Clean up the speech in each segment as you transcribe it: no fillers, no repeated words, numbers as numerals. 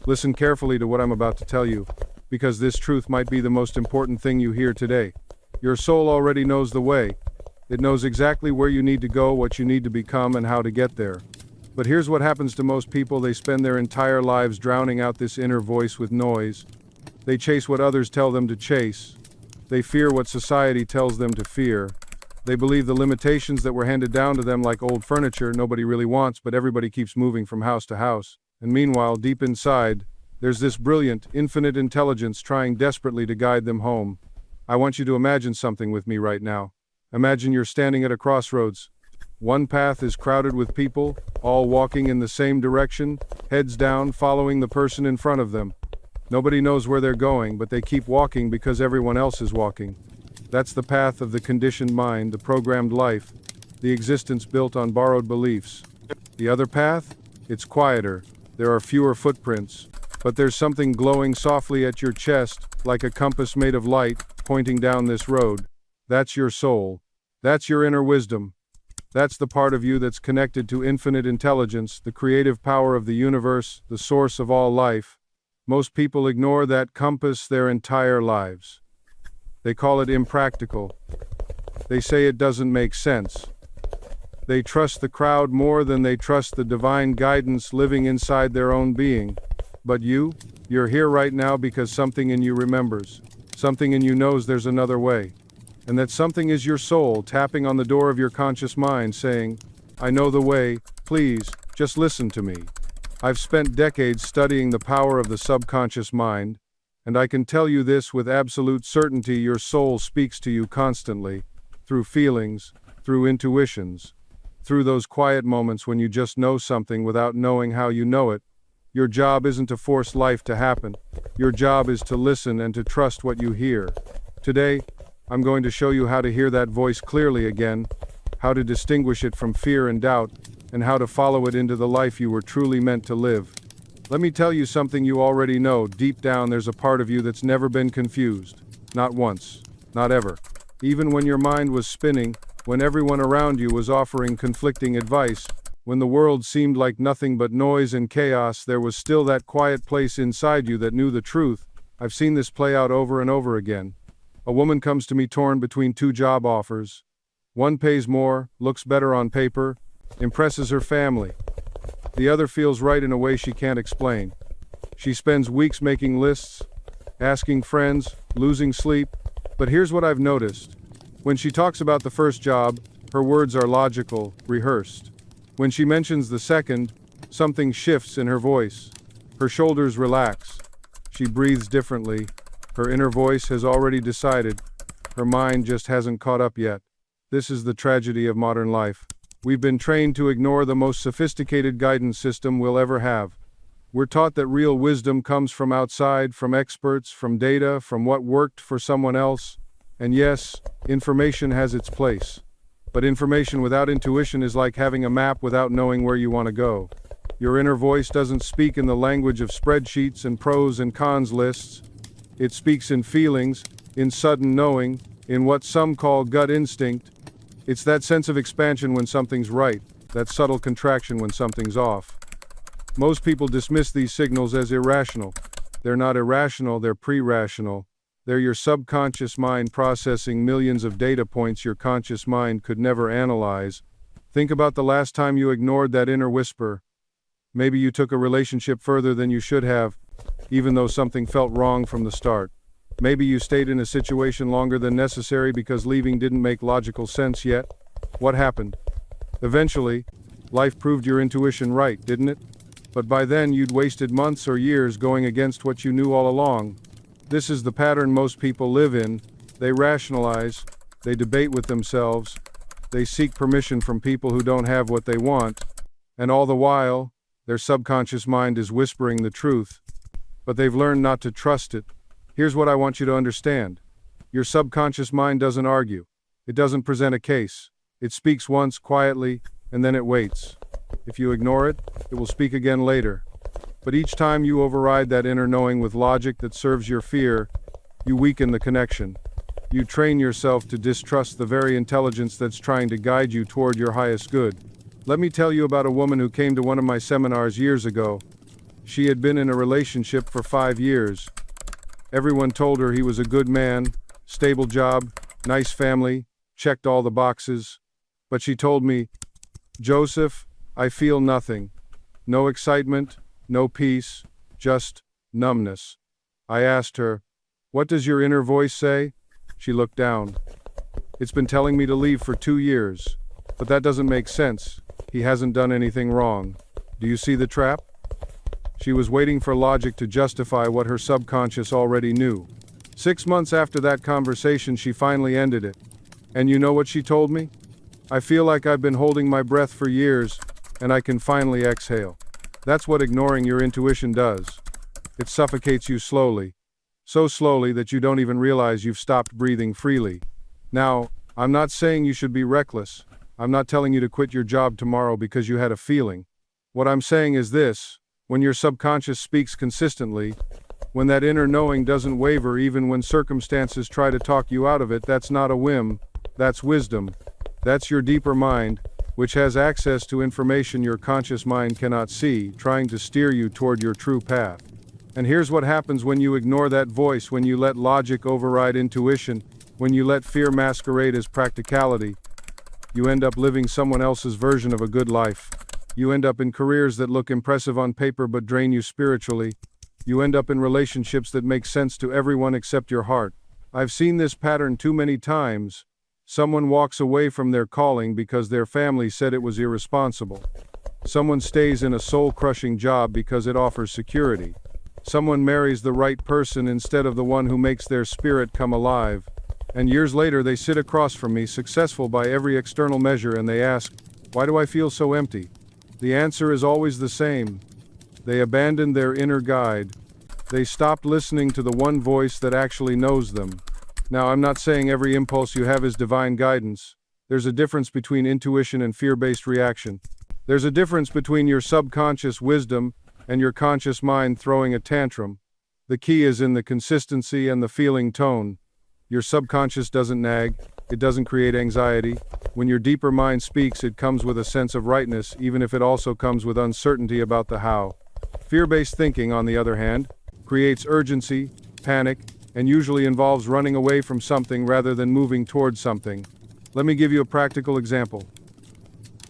Listen carefully to what I'm about to tell you, because this truth might be the most important thing you hear today. Your soul already knows the way. It knows exactly where you need to go, what you need to become, and how to get there. But here's what happens to most people. They spend their entire lives drowning out this inner voice with noise. They chase what others tell them to chase. They fear what society tells them to fear. They believe the limitations that were handed down to them like old furniture nobody really wants, but everybody keeps moving from house to house. And meanwhile, deep inside, there's this brilliant, infinite intelligence trying desperately to guide them home. I want you to imagine something with me right now. Imagine you're standing at a crossroads. One path is crowded with people, all walking in the same direction, heads down, following the person in front of them. Nobody knows where they're going, but they keep walking because everyone else is walking. That's the path of the conditioned mind, the programmed life, the existence built on borrowed beliefs. The other path? It's quieter. There are fewer footprints, but there's something glowing softly at your chest, like a compass made of light, pointing down this road. That's your soul. That's your inner wisdom. That's the part of you that's connected to infinite intelligence, the creative power of the universe, the source of all life. Most people ignore that compass their entire lives. They call it impractical. They say it doesn't make sense. They trust the crowd more than they trust the divine guidance living inside their own being. But you're here right now because something in you remembers. Something in you knows there's another way. And that something is your soul tapping on the door of your conscious mind saying, I know the way, please, just listen to me. I've spent decades studying the power of the subconscious mind, and I can tell you this with absolute certainty: your soul speaks to you constantly, through feelings, through intuitions, through those quiet moments when you just know something without knowing how you know it. Your job isn't to force life to happen. Your job is to listen and to trust what you hear. Today, I'm going to show you how to hear that voice clearly again, how to distinguish it from fear and doubt, and how to follow it into the life you were truly meant to live. Let me tell you something you already know. Deep down, there's a part of you that's never been confused. Not once. Not ever. Even when your mind was spinning, when everyone around you was offering conflicting advice, when the world seemed like nothing but noise and chaos, there was still that quiet place inside you that knew the truth. I've seen this play out over and over again. A woman comes to me torn between two job offers. One pays more, looks better on paper, impresses her family. The other feels right in a way she can't explain. She spends weeks making lists, asking friends, losing sleep. But here's what I've noticed. When she talks about the first job, her words are logical, rehearsed. When she mentions the second, something shifts in her voice. Her shoulders relax. She breathes differently. Her inner voice has already decided. Her mind just hasn't caught up yet. This is the tragedy of modern life. We've been trained to ignore the most sophisticated guidance system we'll ever have. We're taught that real wisdom comes from outside, from experts, from data, from what worked for someone else. And yes, information has its place. But information without intuition is like having a map without knowing where you want to go. Your inner voice doesn't speak in the language of spreadsheets and pros and cons lists. It speaks in feelings, in sudden knowing, in what some call gut instinct. It's that sense of expansion when something's right, that subtle contraction when something's off. Most people dismiss these signals as irrational. They're not irrational, they're pre-rational. They're your subconscious mind processing millions of data points your conscious mind could never analyze. Think about the last time you ignored that inner whisper. Maybe you took a relationship further than you should have, even though something felt wrong from the start. Maybe you stayed in a situation longer than necessary because leaving didn't make logical sense yet. What happened? Eventually, life proved your intuition right, didn't it? But by then you'd wasted months or years going against what you knew all along. This is the pattern most people live in. They rationalize, they debate with themselves, they seek permission from people who don't have what they want, and all the while, their subconscious mind is whispering the truth. But they've learned not to trust it. Here's what I want you to understand. Your subconscious mind doesn't argue. It doesn't present a case. It speaks once quietly, and then it waits. If you ignore it, it will speak again later. But each time you override that inner knowing with logic that serves your fear, you weaken the connection. You train yourself to distrust the very intelligence that's trying to guide you toward your highest good. Let me tell you about a woman who came to one of my seminars years ago. She had been in a relationship for 5 years. Everyone told her he was a good man, stable job, nice family, checked all the boxes. But she told me, "Joseph, I feel nothing. No excitement, no peace, just numbness." I asked her, "What does your inner voice say?" She looked down. "It's been telling me to leave for 2 years. But that doesn't make sense. He hasn't done anything wrong. Do you see the trap?" She was waiting for logic to justify what her subconscious already knew. 6 months after that conversation, she finally ended it. And you know what she told me? "I feel like I've been holding my breath for years, and I can finally exhale." That's what ignoring your intuition does. It suffocates you slowly. So slowly that you don't even realize you've stopped breathing freely. Now, I'm not saying you should be reckless. I'm not telling you to quit your job tomorrow because you had a feeling. What I'm saying is this: when your subconscious speaks consistently, when that inner knowing doesn't waver even when circumstances try to talk you out of it, that's not a whim, that's wisdom. That's your deeper mind, which has access to information your conscious mind cannot see, trying to steer you toward your true path. And here's what happens when you ignore that voice, when you let logic override intuition, when you let fear masquerade as practicality. You end up living someone else's version of a good life. You end up in careers that look impressive on paper but drain you spiritually. You end up in relationships that make sense to everyone except your heart. I've seen this pattern too many times. Someone walks away from their calling because their family said it was irresponsible. Someone stays in a soul-crushing job because it offers security. Someone marries the right person instead of the one who makes their spirit come alive. And years later they sit across from me, successful by every external measure, and they ask, "Why do I feel so empty?" The answer is always the same. They abandoned their inner guide. They stopped listening to the one voice that actually knows them. Now, I'm not saying every impulse you have is divine guidance. There's a difference between intuition and fear-based reaction. There's a difference between your subconscious wisdom and your conscious mind throwing a tantrum. The key is in the consistency and the feeling tone. Your subconscious doesn't nag. It doesn't create anxiety. When your deeper mind speaks, it comes with a sense of rightness, even if it also comes with uncertainty about the how. Fear-based thinking, on the other hand, creates urgency, panic, and usually involves running away from something rather than moving towards something. Let me give you a practical example.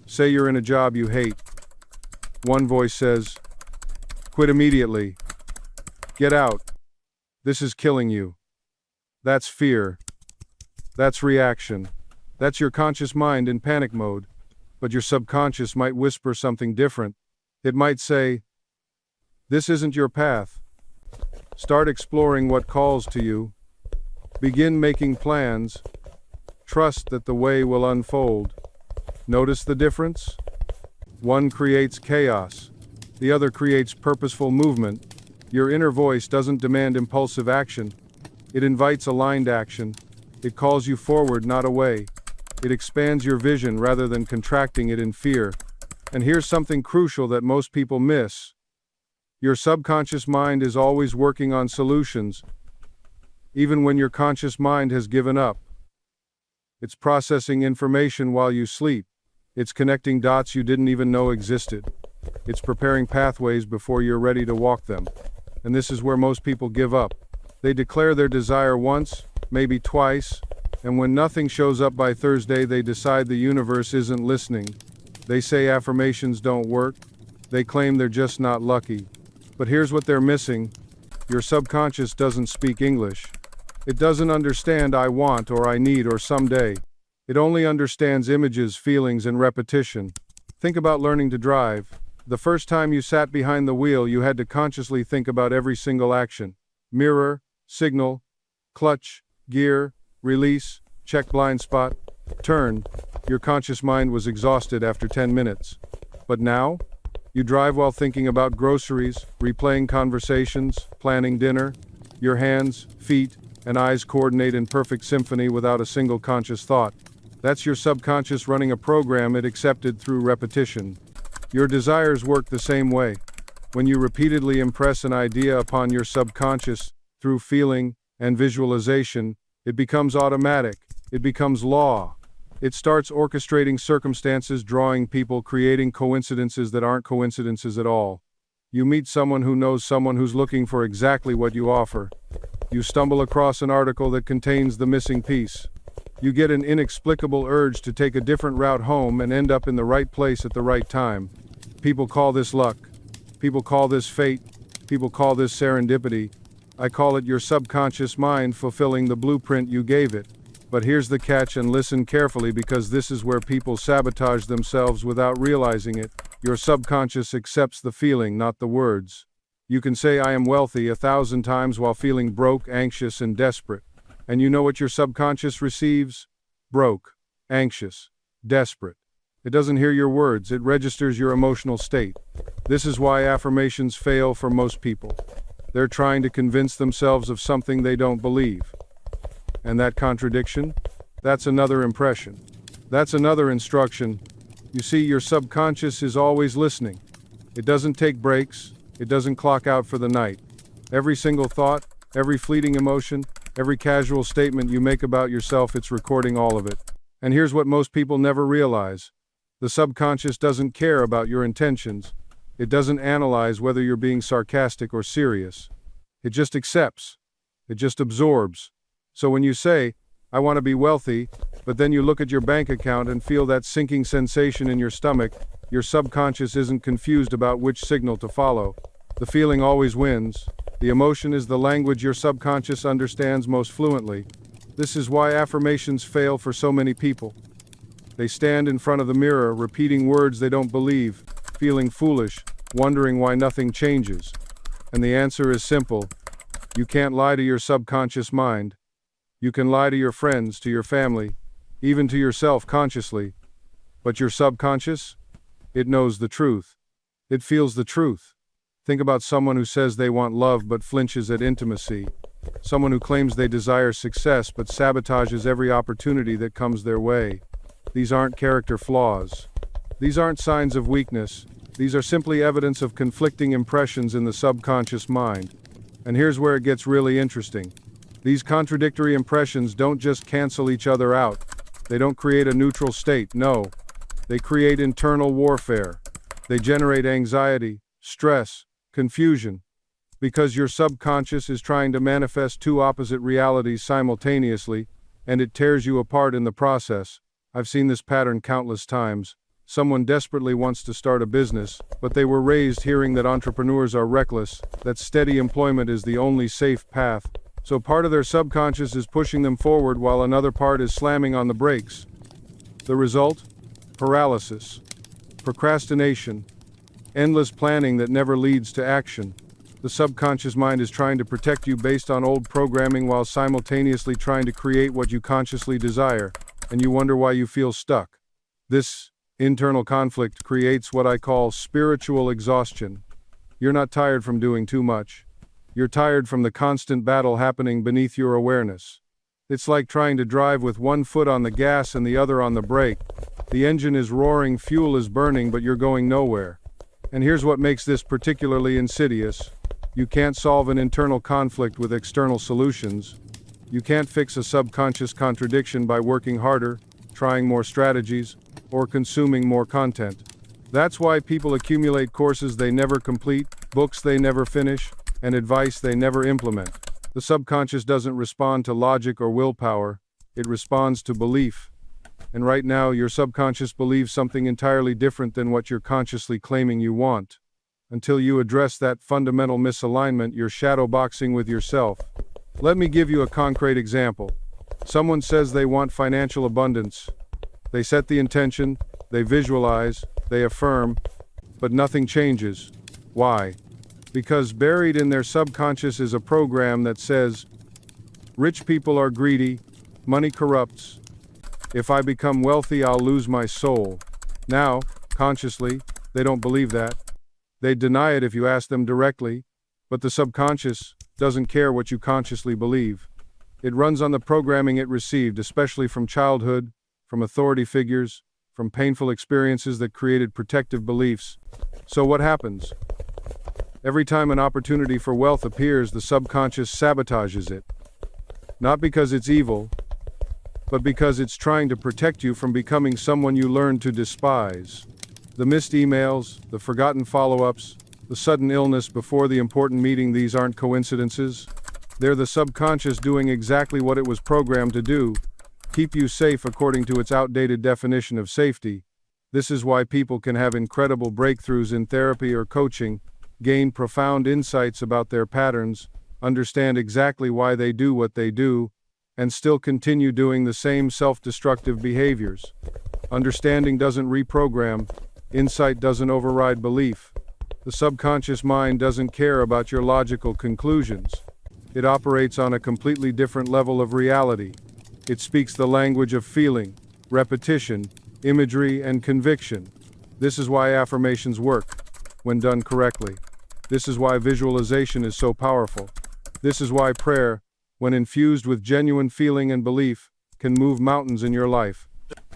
Say you're in a job you hate. One voice says, "Quit immediately. Get out. This is killing you." That's fear. That's reaction. That's your conscious mind in panic mode. But your subconscious might whisper something different. It might say, "This isn't your path. Start exploring what calls to you. Begin making plans. Trust that the way will unfold." Notice the difference? One creates chaos. The other creates purposeful movement. Your inner voice doesn't demand impulsive action. It invites aligned action. It calls you forward, not away. It expands your vision rather than contracting it in fear. And here's something crucial that most people miss. Your subconscious mind is always working on solutions, even when your conscious mind has given up. It's processing information while you sleep. It's connecting dots you didn't even know existed. It's preparing pathways before you're ready to walk them. And this is where most people give up. They declare their desire once, maybe twice, and when nothing shows up by Thursday, they decide the universe isn't listening. They say affirmations don't work. They claim they're just not lucky. But here's what they're missing. Your subconscious doesn't speak English. It doesn't understand "I want" or "I need" or "someday." It only understands images, feelings, and repetition. Think about learning to drive. The first time you sat behind the wheel, you had to consciously think about every single action. Mirror, signal, clutch, gear, release, check blind spot, turn. Your conscious mind was exhausted after 10 minutes. But now, you drive while thinking about groceries, replaying conversations, planning dinner. Your hands, feet, and eyes coordinate in perfect symphony without a single conscious thought. That's your subconscious running a program it accepted through repetition. Your desires work the same way. When you repeatedly impress an idea upon your subconscious through feeling and visualization, it becomes automatic. It becomes law. It starts orchestrating circumstances, drawing people, creating coincidences that aren't coincidences at all. You meet someone who knows someone who's looking for exactly what you offer. You stumble across an article that contains the missing piece. You get an inexplicable urge to take a different route home and end up in the right place at the right time. People call this luck. People call this fate. People call this serendipity. I call it your subconscious mind fulfilling the blueprint you gave it. But here's the catch, and listen carefully, because this is where people sabotage themselves without realizing it. Your subconscious accepts the feeling, not the words. You can say I am wealthy 1,000 times while feeling broke, anxious, and desperate. And you know what your subconscious receives? Broke, anxious, desperate. It doesn't hear your words, it registers your emotional state. This is why affirmations fail for most people. They're trying to convince themselves of something they don't believe. And that contradiction? That's another impression. That's another instruction. You see, your subconscious is always listening. It doesn't take breaks. It doesn't clock out for the night. Every single thought, every fleeting emotion, every casual statement you make about yourself, it's recording all of it. And here's what most people never realize. The subconscious doesn't care about your intentions. It doesn't analyze whether you're being sarcastic or serious. It just accepts. It just absorbs. So when you say, I want to be wealthy, but then you look at your bank account and feel that sinking sensation in your stomach, your subconscious isn't confused about which signal to follow. The feeling always wins. The emotion is the language your subconscious understands most fluently. This is why affirmations fail for so many people. They stand in front of the mirror, repeating words they don't believe, feeling foolish, wondering why nothing changes. And the answer is simple. You can't lie to your subconscious mind. You can lie to your friends, to your family, even to yourself consciously. But your subconscious? It knows the truth. It feels the truth. Think about someone who says they want love but flinches at intimacy. Someone who claims they desire success but sabotages every opportunity that comes their way. These aren't character flaws. These aren't signs of weakness. These are simply evidence of conflicting impressions in the subconscious mind. And here's where it gets really interesting. These contradictory impressions don't just cancel each other out. They don't create a neutral state, no. They create internal warfare. They generate anxiety, stress, confusion. Because your subconscious is trying to manifest two opposite realities simultaneously, and it tears you apart in the process. I've seen this pattern countless times. Someone desperately wants to start a business, but they were raised hearing that entrepreneurs are reckless, that steady employment is the only safe path. So part of their subconscious is pushing them forward while another part is slamming on the brakes. The result? Paralysis, procrastination, endless planning that never leads to action. The subconscious mind is trying to protect you based on old programming while simultaneously trying to create what you consciously desire, and you wonder why you feel stuck. This internal conflict creates what I call spiritual exhaustion. You're not tired from doing too much. You're tired from the constant battle happening beneath your awareness. It's like trying to drive with one foot on the gas and the other on the brake. The engine is roaring, fuel is burning, but you're going nowhere. And here's what makes this particularly insidious. You can't solve an internal conflict with external solutions. You can't fix a subconscious contradiction by working harder, trying more strategies, or consuming more content. That's why people accumulate courses they never complete, books they never finish, and advice they never implement. The subconscious doesn't respond to logic or willpower, it responds to belief. And right now, your subconscious believes something entirely different than what you're consciously claiming you want. Until you address that fundamental misalignment, you're shadowboxing with yourself. Let me give you a concrete example. Someone says they want financial abundance. They set the intention, they visualize, they affirm, but nothing changes. Why? Because buried in their subconscious is a program that says, rich people are greedy, money corrupts. If I become wealthy, I'll lose my soul. Now, consciously, they don't believe that. They deny it if you ask them directly, but the subconscious doesn't care what you consciously believe. It runs on the programming it received, especially from childhood, from authority figures, from painful experiences that created protective beliefs. So what happens? Every time an opportunity for wealth appears, the subconscious sabotages it. Not because it's evil, but because it's trying to protect you from becoming someone you learn to despise. The missed emails, the forgotten follow-ups, The sudden illness before the important meeting, these aren't coincidences. They're the subconscious doing exactly what it was programmed to do, keep you safe according to its outdated definition of safety. This is why people can have incredible breakthroughs in therapy or coaching, gain profound insights about their patterns, understand exactly why they do what they do, and still continue doing the same self-destructive behaviors. Understanding doesn't reprogram, insight doesn't override belief. The subconscious mind doesn't care about your logical conclusions. It operates on a completely different level of reality. It speaks the language of feeling, repetition, imagery, and conviction. This is why affirmations work, when done correctly. This is why visualization is so powerful. This is why prayer, when infused with genuine feeling and belief, can move mountains in your life.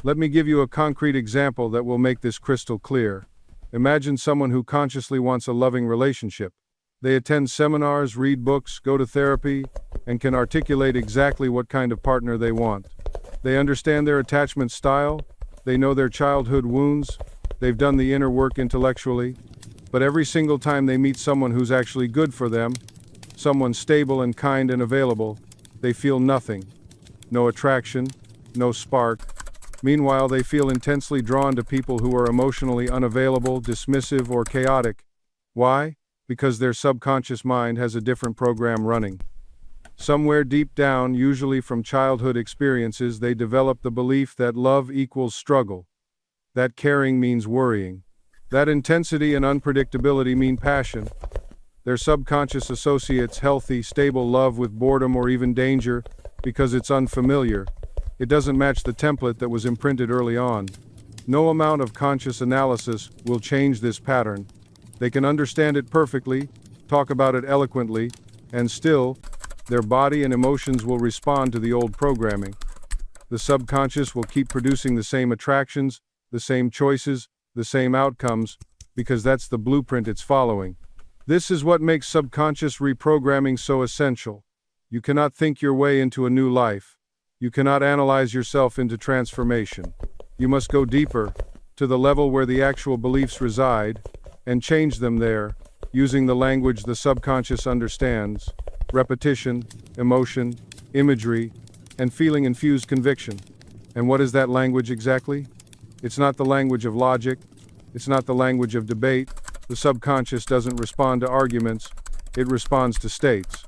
Let me give you a concrete example that will make this crystal clear. Imagine someone who consciously wants a loving relationship. They attend seminars, read books, go to therapy, and can articulate exactly what kind of partner they want. They understand their attachment style, they know their childhood wounds, they've done the inner work intellectually, but every single time they meet someone who's actually good for them, someone stable and kind and available, they feel nothing. No attraction, no spark. Meanwhile, they feel intensely drawn to people who are emotionally unavailable, dismissive, or chaotic. Why? Because their subconscious mind has a different program running. Somewhere deep down, usually from childhood experiences, they develop the belief that love equals struggle, that caring means worrying, that intensity and unpredictability mean passion. Their subconscious associates healthy, stable love with boredom or even danger because it's unfamiliar. It doesn't match the template that was imprinted early on. No amount of conscious analysis will change this pattern. They can understand it perfectly, talk about it eloquently, and still, their body and emotions will respond to the old programming. The subconscious will keep producing the same attractions, the same choices, the same outcomes, because that's the blueprint it's following. This is what makes subconscious reprogramming so essential. You cannot think your way into a new life. You cannot analyze yourself into transformation. You must go deeper, to the level where the actual beliefs reside, and change them there, using the language the subconscious understands: repetition, emotion, imagery, and feeling-infused conviction. And what is that language exactly? It's not the language of logic. It's not the language of debate. The subconscious doesn't respond to arguments. It responds to states.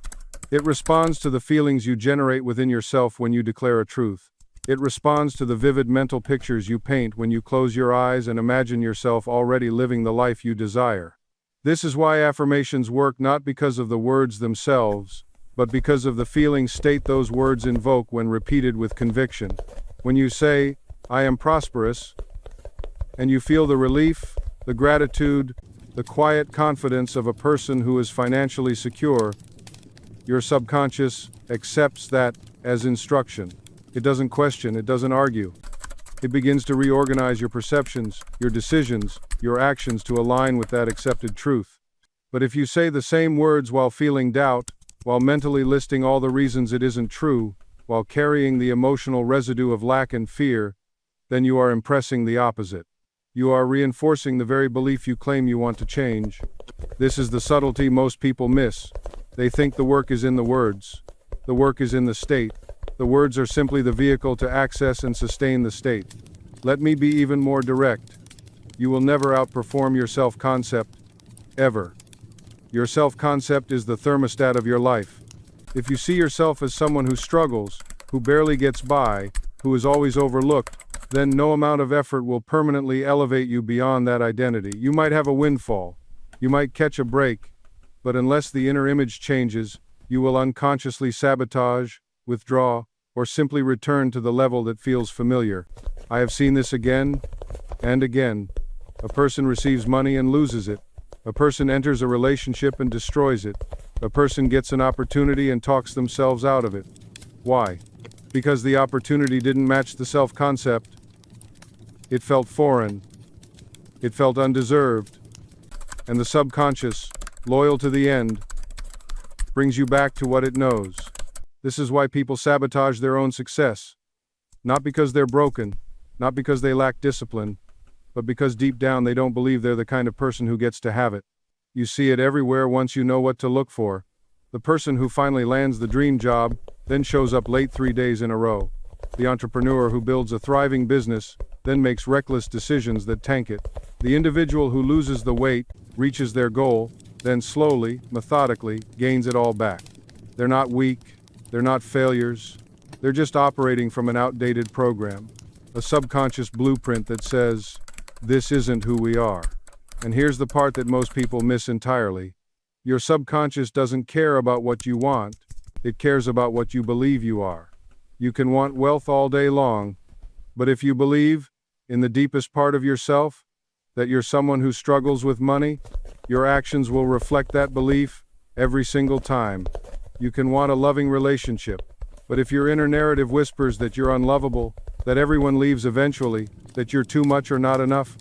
It responds to the feelings you generate within yourself when you declare a truth. It responds to the vivid mental pictures you paint when you close your eyes and imagine yourself already living the life you desire. This is why affirmations work, not because of the words themselves, but because of the feeling state those words invoke when repeated with conviction. When you say, "I am prosperous," and you feel the relief, the gratitude, the quiet confidence of a person who is financially secure, your subconscious accepts that as instruction. It doesn't question, it doesn't argue. It begins to reorganize your perceptions, your decisions, your actions to align with that accepted truth. But if you say the same words while feeling doubt, while mentally listing all the reasons it isn't true, while carrying the emotional residue of lack and fear, then you are impressing the opposite. You are reinforcing the very belief you claim you want to change. This is the subtlety most people miss. They think the work is in the words. The work is in the state. The words are simply the vehicle to access and sustain the state. Let me be even more direct. You will never outperform your self-concept, ever. Your self-concept is the thermostat of your life. If you see yourself as someone who struggles, who barely gets by, who is always overlooked, then no amount of effort will permanently elevate you beyond that identity. You might have a windfall. You might catch a break. But unless the inner image changes, you will unconsciously sabotage, withdraw, or simply return to the level that feels familiar. I have seen this again and again. A person receives money and loses it. A person enters a relationship and destroys it. A person gets an opportunity and talks themselves out of it. Why? Because the opportunity didn't match the self-concept. It felt foreign. It felt undeserved. And the subconscious, loyal to the end, brings you back to what it knows. This is why people sabotage their own success. Not because they're broken, not because they lack discipline, but because deep down they don't believe they're the kind of person who gets to have it. You see it everywhere once you know what to look for. The person who finally lands the dream job, then shows up late 3 days in a row. The entrepreneur who builds a thriving business, then makes reckless decisions that tank it. The individual who loses the weight, reaches their goal, then slowly, methodically, gains it all back. They're not weak, they're not failures, they're just operating from an outdated program. A subconscious blueprint that says, this isn't who we are. And here's the part that most people miss entirely. Your subconscious doesn't care about what you want, it cares about what you believe you are. You can want wealth all day long, but if you believe, in the deepest part of yourself, that you're someone who struggles with money, your actions will reflect that belief every single time. You can want a loving relationship, but if your inner narrative whispers that you're unlovable, that everyone leaves eventually, that you're too much or not enough,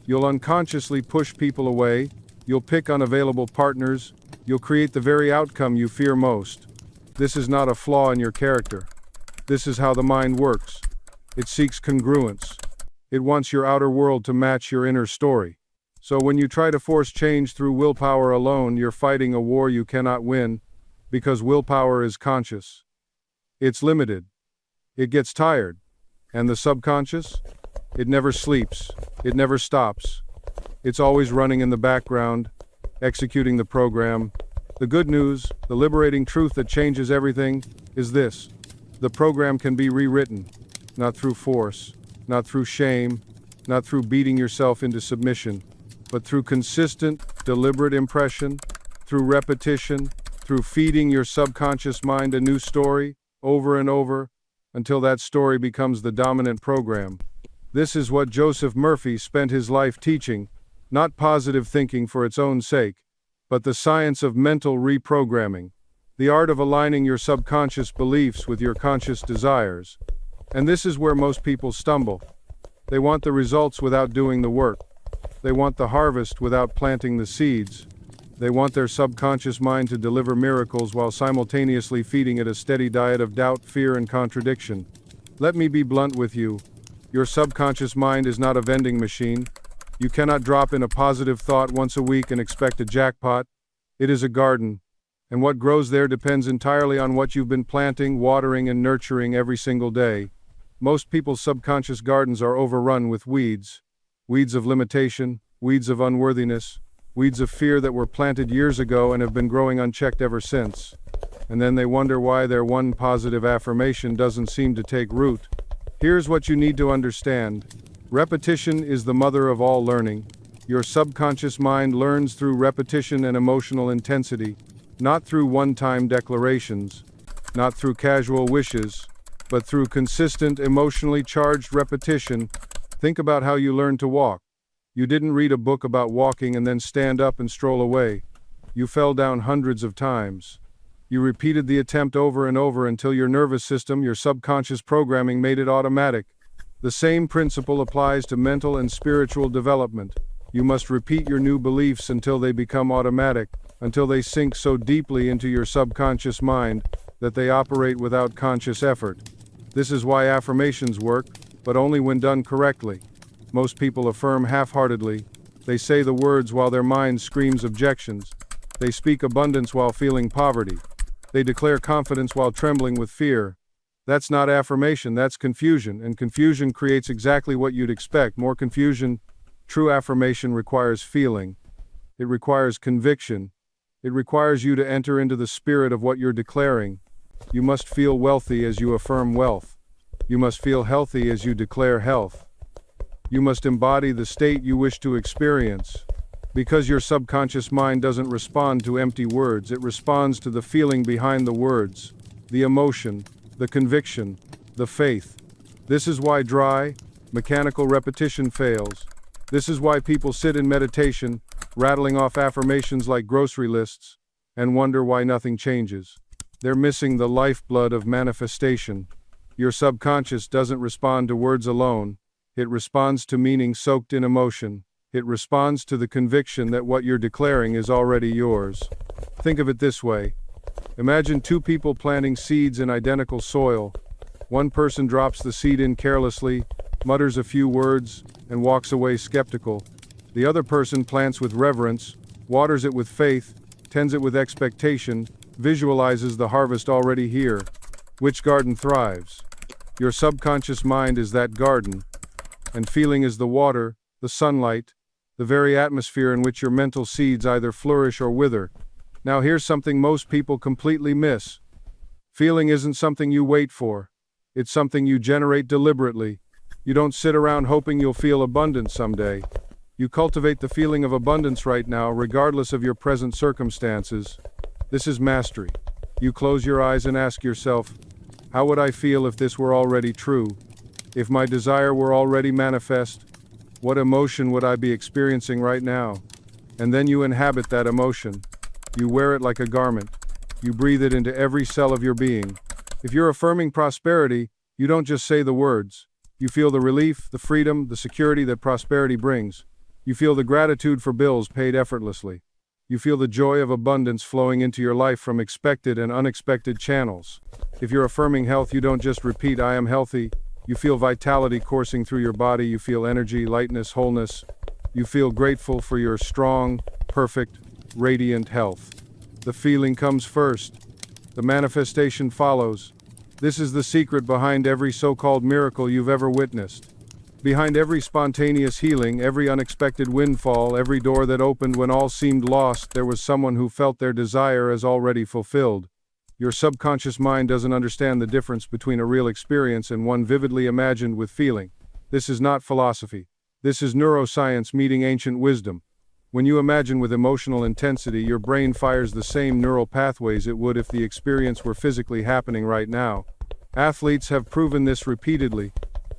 you'll unconsciously push people away, you'll pick unavailable partners, you'll create the very outcome you fear most. This is not a flaw in your character. This is how the mind works. It seeks congruence. It wants your outer world to match your inner story. So when you try to force change through willpower alone, you're fighting a war you cannot win, because willpower is conscious. It's limited. It gets tired. And the subconscious? It never sleeps. It never stops. It's always running in the background, executing the program. The good news, the liberating truth that changes everything, is this. The program can be rewritten, not through force, not through shame, not through beating yourself into submission, but through consistent, deliberate impression, through repetition, through feeding your subconscious mind a new story, over and over, until that story becomes the dominant program. This is what Joseph Murphy spent his life teaching, not positive thinking for its own sake, but the science of mental reprogramming, the art of aligning your subconscious beliefs with your conscious desires. And this is where most people stumble. They want the results without doing the work. They want the harvest without planting the seeds. They want their subconscious mind to deliver miracles while simultaneously feeding it a steady diet of doubt, fear, and contradiction. Let me be blunt with you. Your subconscious mind is not a vending machine. You cannot drop in a positive thought once a week and expect a jackpot. It is a garden, and what grows there depends entirely on what you've been planting, watering, and nurturing every single day. Most people's subconscious gardens are overrun with weeds. Weeds of limitation, weeds of unworthiness, weeds of fear that were planted years ago and have been growing unchecked ever since. And then they wonder why their one positive affirmation doesn't seem to take root. Here's what you need to understand. Repetition is the mother of all learning. Your subconscious mind learns through repetition and emotional intensity, not through one-time declarations, not through casual wishes, but through consistent, emotionally charged repetition. Think about how you learned to walk. You didn't read a book about walking and then stand up and stroll away. You fell down hundreds of times. You repeated the attempt over and over until your nervous system, your subconscious programming made it automatic. The same principle applies to mental and spiritual development. You must repeat your new beliefs until they become automatic, until they sink so deeply into your subconscious mind that they operate without conscious effort. This is why affirmations work, but only when done correctly. Most people affirm half-heartedly. They say the words while their mind screams objections. They speak abundance while feeling poverty. They declare confidence while trembling with fear. That's not affirmation, that's confusion, and confusion creates exactly what you'd expect, more confusion. True affirmation requires feeling. It requires conviction. It requires you to enter into the spirit of what you're declaring. You must feel wealthy as you affirm wealth. You must feel healthy as you declare health. You must embody the state you wish to experience. Because your subconscious mind doesn't respond to empty words, it responds to the feeling behind the words, the emotion, the conviction, the faith. This is why dry, mechanical repetition fails. This is why people sit in meditation, rattling off affirmations like grocery lists, and wonder why nothing changes. They're missing the lifeblood of manifestation. Your subconscious doesn't respond to words alone. It responds to meaning soaked in emotion. It responds to the conviction that what you're declaring is already yours. Think of it this way. Imagine two people planting seeds in identical soil. One person drops the seed in carelessly, mutters a few words, and walks away skeptical. The other person plants with reverence, waters it with faith, tends it with expectation, visualizes the harvest already here. Which garden thrives? Your subconscious mind is that garden, and feeling is the water, the sunlight, the very atmosphere in which your mental seeds either flourish or wither. Now here's something most people completely miss. Feeling isn't something you wait for. It's something you generate deliberately. You don't sit around hoping you'll feel abundant someday. You cultivate the feeling of abundance right now, regardless of your present circumstances. This is mastery. You close your eyes and ask yourself, how would I feel if this were already true? If my desire were already manifest? What emotion would I be experiencing right now? And then you inhabit that emotion. You wear it like a garment. You breathe it into every cell of your being. If you're affirming prosperity, you don't just say the words. You feel the relief, the freedom, the security that prosperity brings. You feel the gratitude for bills paid effortlessly. You feel the joy of abundance flowing into your life from expected and unexpected channels. If you're affirming health, you don't just repeat, I am healthy. You feel vitality coursing through your body. You feel energy, lightness, wholeness. You feel grateful for your strong, perfect, radiant health. The feeling comes first. The manifestation follows. This is the secret behind every so-called miracle you've ever witnessed. Behind every spontaneous healing, every unexpected windfall, every door that opened when all seemed lost, there was someone who felt their desire as already fulfilled. Your subconscious mind doesn't understand the difference between a real experience and one vividly imagined with feeling. This is not philosophy. This is neuroscience meeting ancient wisdom. When you imagine with emotional intensity, your brain fires the same neural pathways it would if the experience were physically happening right now. Athletes have proven this repeatedly.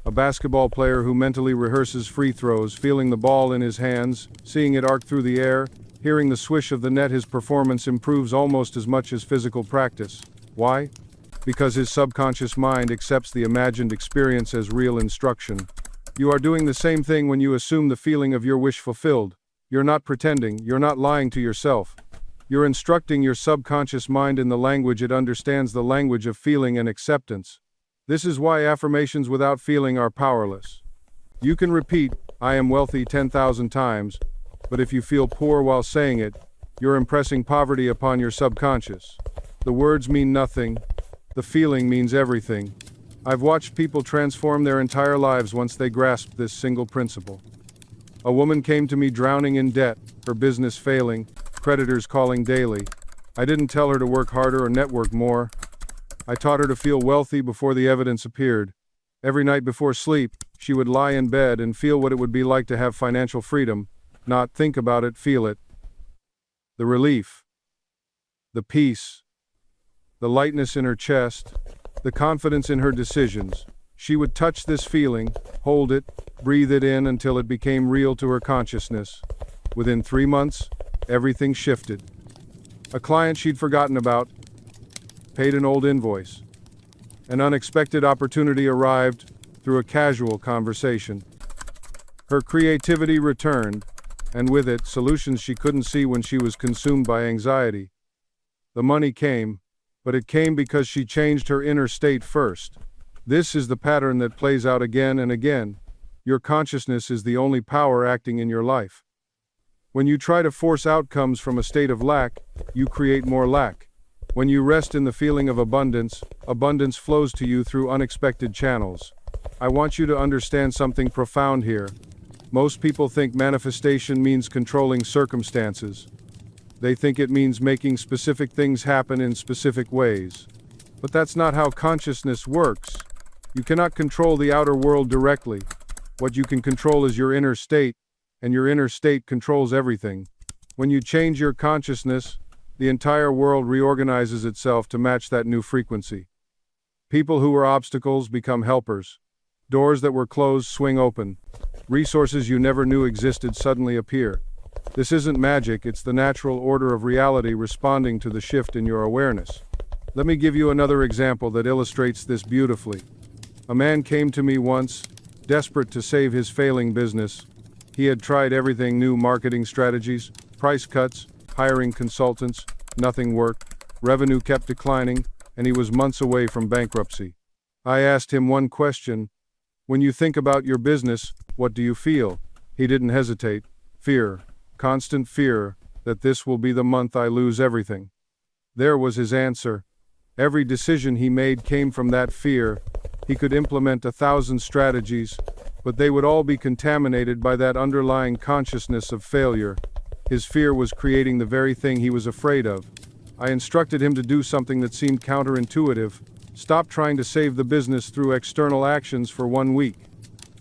A basketball player who mentally rehearses free throws, feeling the ball in his hands, seeing it arc through the air, hearing the swish of the net, his performance improves almost as much as physical practice. Why? Because his subconscious mind accepts the imagined experience as real instruction. You are doing the same thing when you assume the feeling of your wish fulfilled. You're not pretending, you're not lying to yourself. You're instructing your subconscious mind in the language it understands, the language of feeling and acceptance. This is why affirmations without feeling are powerless. You can repeat, I am wealthy 10,000 times, but if you feel poor while saying it, you're impressing poverty upon your subconscious. The words mean nothing. The feeling means everything. I've watched people transform their entire lives once they grasped this single principle. A woman came to me drowning in debt, her business failing, creditors calling daily. I didn't tell her to work harder or network more. I taught her to feel wealthy before the evidence appeared. Every night before sleep, she would lie in bed and feel what it would be like to have financial freedom, not think about it, feel it. The relief, the peace, the lightness in her chest, the confidence in her decisions. She would touch this feeling, hold it, breathe it in until it became real to her consciousness. Within 3 months, everything shifted. A client she'd forgotten about paid an old invoice. An unexpected opportunity arrived through a casual conversation. Her creativity returned, and with it, solutions she couldn't see when she was consumed by anxiety. The money came, but it came because she changed her inner state first. This is the pattern that plays out again and again. Your consciousness is the only power acting in your life. When you try to force outcomes from a state of lack, you create more lack. When you rest in the feeling of abundance, abundance flows to you through unexpected channels. I want you to understand something profound here. Most people think manifestation means controlling circumstances. They think it means making specific things happen in specific ways. But that's not how consciousness works. You cannot control the outer world directly. What you can control is your inner state, and your inner state controls everything. When you change your consciousness, the entire world reorganizes itself to match that new frequency. People who were obstacles become helpers. Doors that were closed swing open. Resources you never knew existed suddenly appear. This isn't magic, it's the natural order of reality responding to the shift in your awareness. Let me give you another example that illustrates this beautifully. A man came to me once, desperate to save his failing business. He had tried everything: new marketing strategies, price cuts, hiring consultants. Nothing worked. Revenue kept declining, and he was months away from bankruptcy. I asked him one question: when you think about your business, what do you feel? He didn't hesitate. Fear. Constant fear. that this will be the month I lose everything. There was his answer. Every decision he made came from that fear. He could implement 1,000 strategies, but they would all be contaminated by that underlying consciousness of failure. His fear was creating the very thing he was afraid of. I instructed him to do something that seemed counterintuitive. Stop trying to save the business through external actions for 1 week.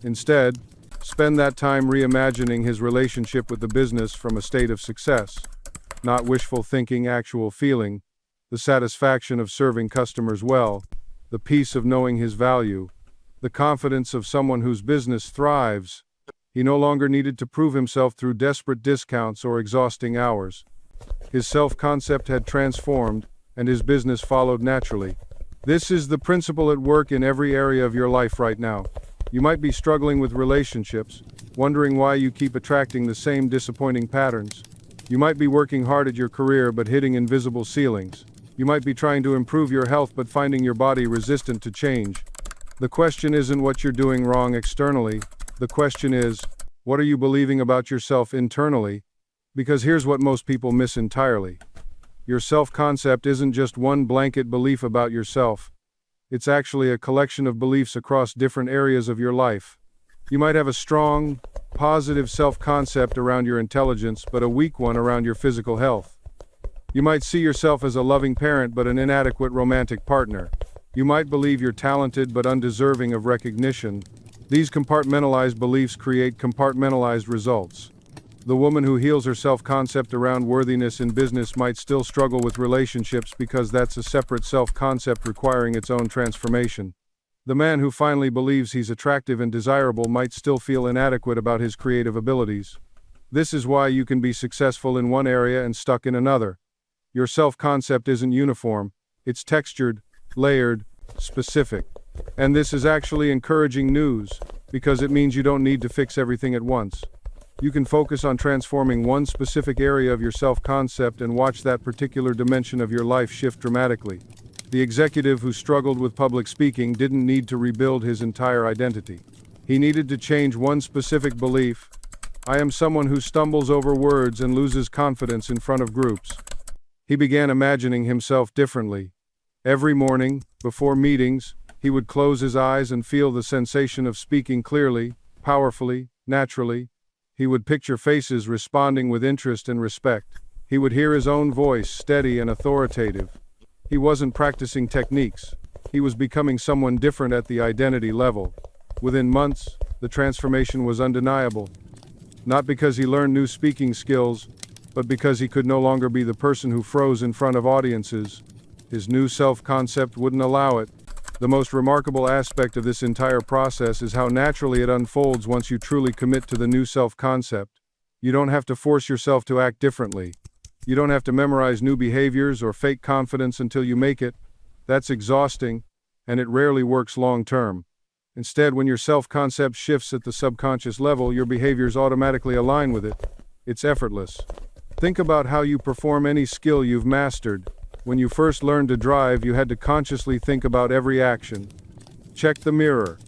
Instead, spend that time reimagining his relationship with the business from a state of success. Not wishful thinking, actual feeling. The satisfaction of serving customers well. The peace of knowing his value. The confidence of someone whose business thrives. He no longer needed to prove himself through desperate discounts or exhausting hours. His self-concept had transformed, and his business followed naturally. This is the principle at work in every area of your life right now. You might be struggling with relationships, wondering why you keep attracting the same disappointing patterns. You might be working hard at your career but hitting invisible ceilings. You might be trying to improve your health but finding your body resistant to change. The question isn't what you're doing wrong externally. The question is, what are you believing about yourself internally? Because here's what most people miss entirely. Your self-concept isn't just one blanket belief about yourself. It's actually a collection of beliefs across different areas of your life. You might have a strong, positive self-concept around your intelligence, but a weak one around your physical health. You might see yourself as a loving parent but an inadequate romantic partner. You might believe you're talented but undeserving of recognition. These compartmentalized beliefs create compartmentalized results. The woman who heals her self-concept around worthiness in business might still struggle with relationships because that's a separate self-concept requiring its own transformation. The man who finally believes he's attractive and desirable might still feel inadequate about his creative abilities. This is why you can be successful in one area and stuck in another. Your self-concept isn't uniform, it's textured, layered, specific. And this is actually encouraging news, because it means you don't need to fix everything at once. You can focus on transforming one specific area of your self-concept and watch that particular dimension of your life shift dramatically. The executive who struggled with public speaking didn't need to rebuild his entire identity. He needed to change one specific belief. I am someone who stumbles over words and loses confidence in front of groups. He began imagining himself differently. Every morning, before meetings, he would close his eyes and feel the sensation of speaking clearly, powerfully, naturally. He would picture faces responding with interest and respect. He would hear his own voice, steady and authoritative. He wasn't practicing techniques. He was becoming someone different at the identity level. Within months, the transformation was undeniable. Not because he learned new speaking skills, but because he could no longer be the person who froze in front of audiences. His new self-concept wouldn't allow it. The most remarkable aspect of this entire process is how naturally it unfolds once you truly commit to the new self-concept. You don't have to force yourself to act differently. You don't have to memorize new behaviors or fake confidence until you make it. That's exhausting, and it rarely works long-term. Instead, when your self-concept shifts at the subconscious level, your behaviors automatically align with it. It's effortless. Think about how you perform any skill you've mastered. When you first learned to drive, you had to consciously think about every action. Check the mirror.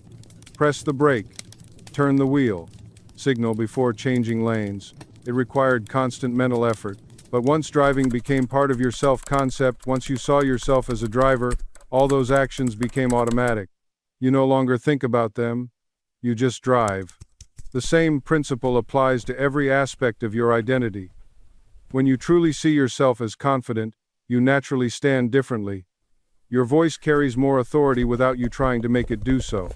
Press the brake. Turn the wheel. Signal before changing lanes. It required constant mental effort. But once driving became part of your self-concept, once you saw yourself as a driver, all those actions became automatic. You no longer think about them. You just drive. The same principle applies to every aspect of your identity. When you truly see yourself as confident, you naturally stand differently. Your voice carries more authority without you trying to make it do so.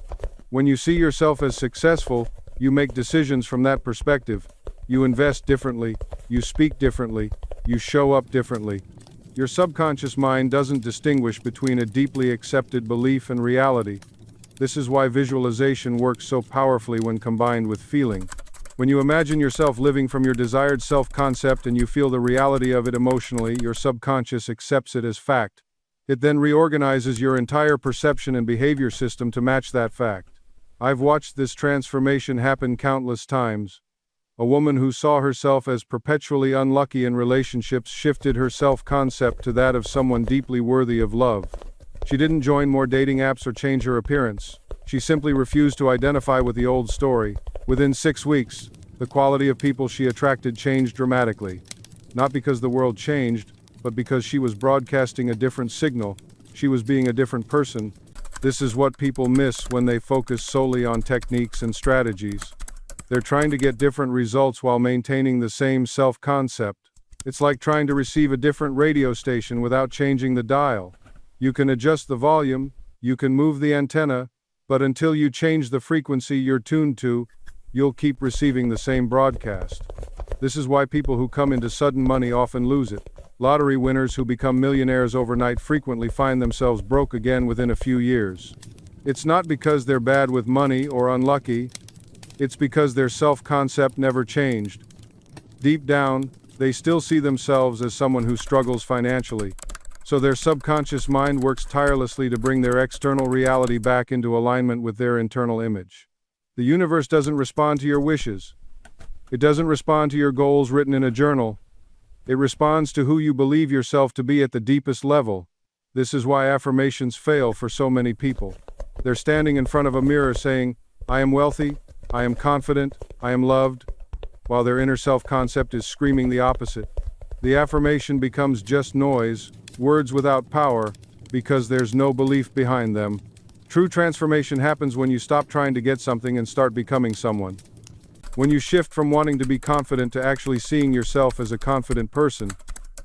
When you see yourself as successful, you make decisions from that perspective. You invest differently, you speak differently, you show up differently. Your subconscious mind doesn't distinguish between a deeply accepted belief and reality. This is why visualization works so powerfully when combined with feeling. When you imagine yourself living from your desired self-concept and you feel the reality of it emotionally, your subconscious accepts it as fact. It then reorganizes your entire perception and behavior system to match that fact. I've watched this transformation happen countless times. A woman who saw herself as perpetually unlucky in relationships shifted her self-concept to that of someone deeply worthy of love. She didn't join more dating apps or change her appearance. She simply refused to identify with the old story. Within 6 weeks, the quality of people she attracted changed dramatically. Not because the world changed, but because she was broadcasting a different signal. She was being a different person. This is what people miss when they focus solely on techniques and strategies. They're trying to get different results while maintaining the same self-concept. It's like trying to receive a different radio station without changing the dial. You can adjust the volume, you can move the antenna, but until you change the frequency you're tuned to, you'll keep receiving the same broadcast. This is why people who come into sudden money often lose it. Lottery winners who become millionaires overnight frequently find themselves broke again within a few years. It's not because they're bad with money or unlucky, it's because their self-concept never changed. Deep down, they still see themselves as someone who struggles financially. So their subconscious mind works tirelessly to bring their external reality back into alignment with their internal image. The universe doesn't respond to your wishes. It doesn't respond to your goals written in a journal. It responds to who you believe yourself to be at the deepest level. This is why affirmations fail for so many people. They're standing in front of a mirror saying, "I am wealthy, I am confident, I am loved," while their inner self-concept is screaming the opposite. The affirmation becomes just noise, words without power, because there's no belief behind them. True transformation happens when you stop trying to get something and start becoming someone. When you shift from wanting to be confident to actually seeing yourself as a confident person,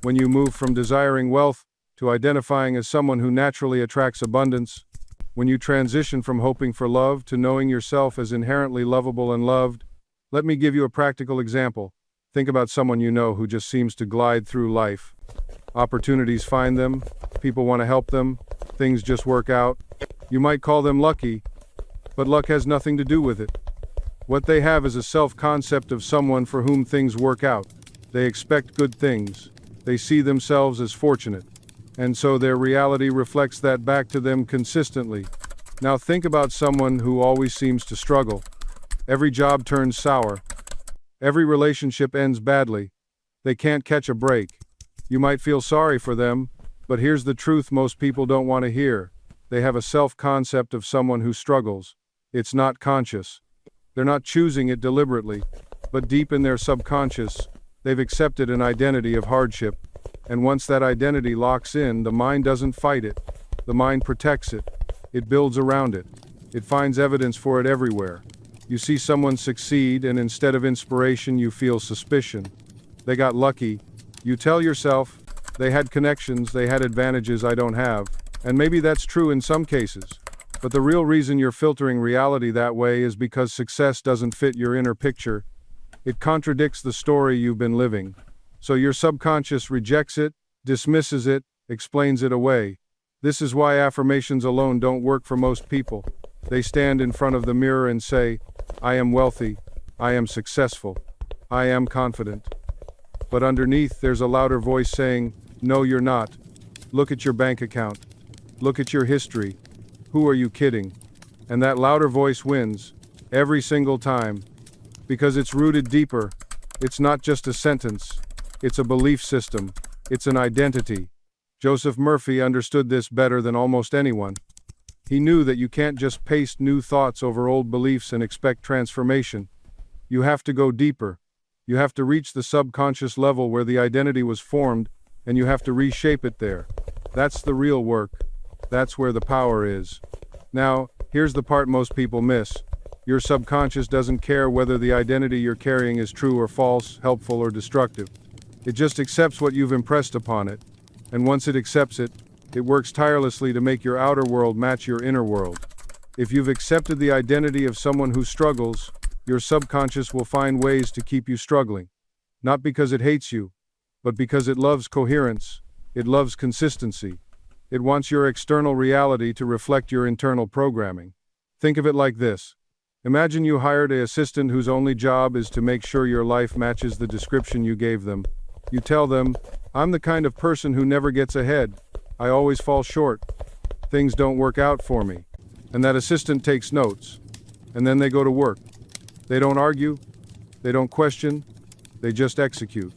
when you move from desiring wealth to identifying as someone who naturally attracts abundance, when you transition from hoping for love to knowing yourself as inherently lovable and loved. Let me give you a practical example. Think about someone you know who just seems to glide through life. Opportunities find them, people want to help them, things just work out. You might call them lucky, but luck has nothing to do with it. What they have is a self-concept of someone for whom things work out. They expect good things. They see themselves as fortunate. And so their reality reflects that back to them consistently. Now think about someone who always seems to struggle. Every job turns sour. Every relationship ends badly. They can't catch a break. You might feel sorry for them, but here's the truth most people don't want to hear. They have a self-concept of someone who struggles. It's not conscious. They're not choosing it deliberately, but deep in their subconscious, they've accepted an identity of hardship. And once that identity locks in, the mind doesn't fight it. The mind protects it. It builds around it. It finds evidence for it everywhere. You see someone succeed, and instead of inspiration, you feel suspicion. They got lucky. You tell yourself, they had connections, they had advantages I don't have. And maybe that's true in some cases. But the real reason you're filtering reality that way is because success doesn't fit your inner picture. It contradicts the story you've been living. So your subconscious rejects it, dismisses it, explains it away. This is why affirmations alone don't work for most people. They stand in front of the mirror and say, "I am wealthy, I am successful, I am confident." But underneath there's a louder voice saying, "No, you're not. Look at your bank account. Look at your history. Who are you kidding?" And that louder voice wins, every single time. Because it's rooted deeper. It's not just a sentence. It's a belief system. It's an identity. Joseph Murphy understood this better than almost anyone. He knew that you can't just paste new thoughts over old beliefs and expect transformation. You have to go deeper. You have to reach the subconscious level where the identity was formed, and you have to reshape it there. That's the real work. That's where the power is. Now, here's the part most people miss. Your subconscious doesn't care whether the identity you're carrying is true or false, helpful or destructive. It just accepts what you've impressed upon it. And once it accepts it, it works tirelessly to make your outer world match your inner world. If you've accepted the identity of someone who struggles, your subconscious will find ways to keep you struggling. Not because it hates you, but because it loves coherence. It loves consistency. It wants your external reality to reflect your internal programming. Think of it like this. Imagine you hired an assistant whose only job is to make sure your life matches the description you gave them. You tell them, "I'm the kind of person who never gets ahead. I always fall short. Things don't work out for me." And that assistant takes notes. And then they go to work. They don't argue. They don't question. They just execute.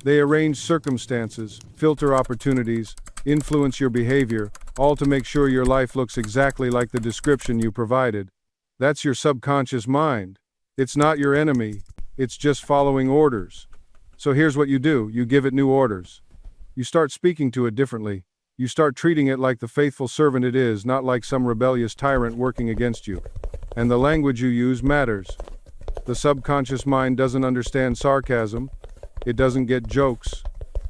They arrange circumstances, filter opportunities, influence your behavior, all to make sure your life looks exactly like the description you provided. That's your subconscious mind. It's not your enemy. It's just following orders. So here's what you do. You give it new orders. You start speaking to it differently. You start treating it like the faithful servant it is, not like some rebellious tyrant working against you. And the language you use matters. The subconscious mind doesn't understand sarcasm. It doesn't get jokes.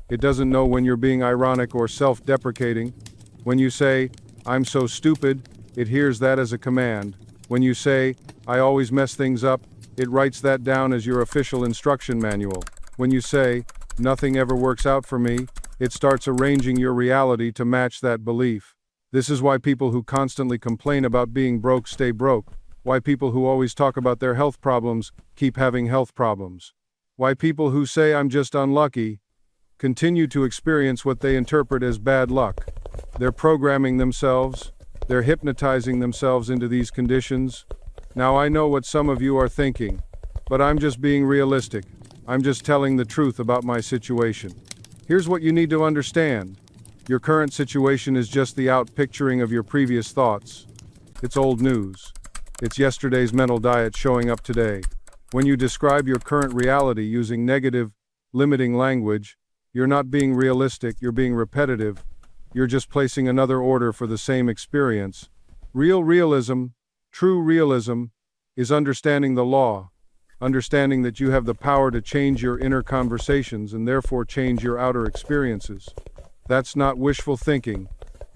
It doesn't know when you're being ironic or self-deprecating. When you say, "I'm so stupid," it hears that as a command. When you say, "I always mess things up," it writes that down as your official instruction manual. When you say, "Nothing ever works out for me," it starts arranging your reality to match that belief. This is why people who constantly complain about being broke stay broke. Why people who always talk about their health problems keep having health problems. Why people who say "I'm just unlucky" continue to experience what they interpret as bad luck. They're programming themselves. They're hypnotizing themselves into these conditions. Now I know what some of you are thinking, but I'm just being realistic. I'm just telling the truth about my situation. Here's what you need to understand. Your current situation is just the outpicturing of your previous thoughts. It's old news. It's yesterday's mental diet showing up today. When you describe your current reality using negative, limiting language, you're not being realistic, you're being repetitive. You're just placing another order for the same experience. Real realism, true realism, is understanding the law, understanding that you have the power to change your inner conversations and therefore change your outer experiences. That's not wishful thinking.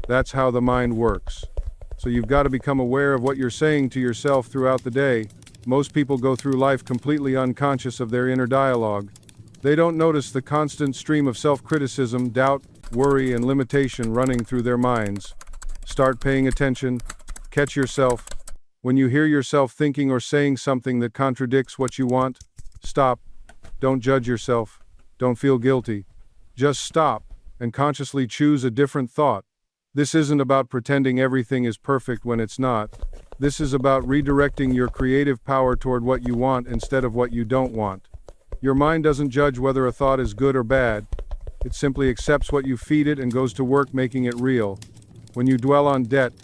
That's how the mind works. So you've got to become aware of what you're saying to yourself throughout the day. Most people go through life completely unconscious of their inner dialogue. They don't notice the constant stream of self-criticism, doubt, worry, and limitation running through their minds. Start paying attention. Catch yourself. When you hear yourself thinking or saying something that contradicts what you want, stop. Don't judge yourself. Don't feel guilty. Just stop and consciously choose a different thought. This isn't about pretending everything is perfect when it's not. This is about redirecting your creative power toward what you want instead of what you don't want. Your mind doesn't judge whether a thought is good or bad. It simply accepts what you feed it and goes to work making it real. When you dwell on debt,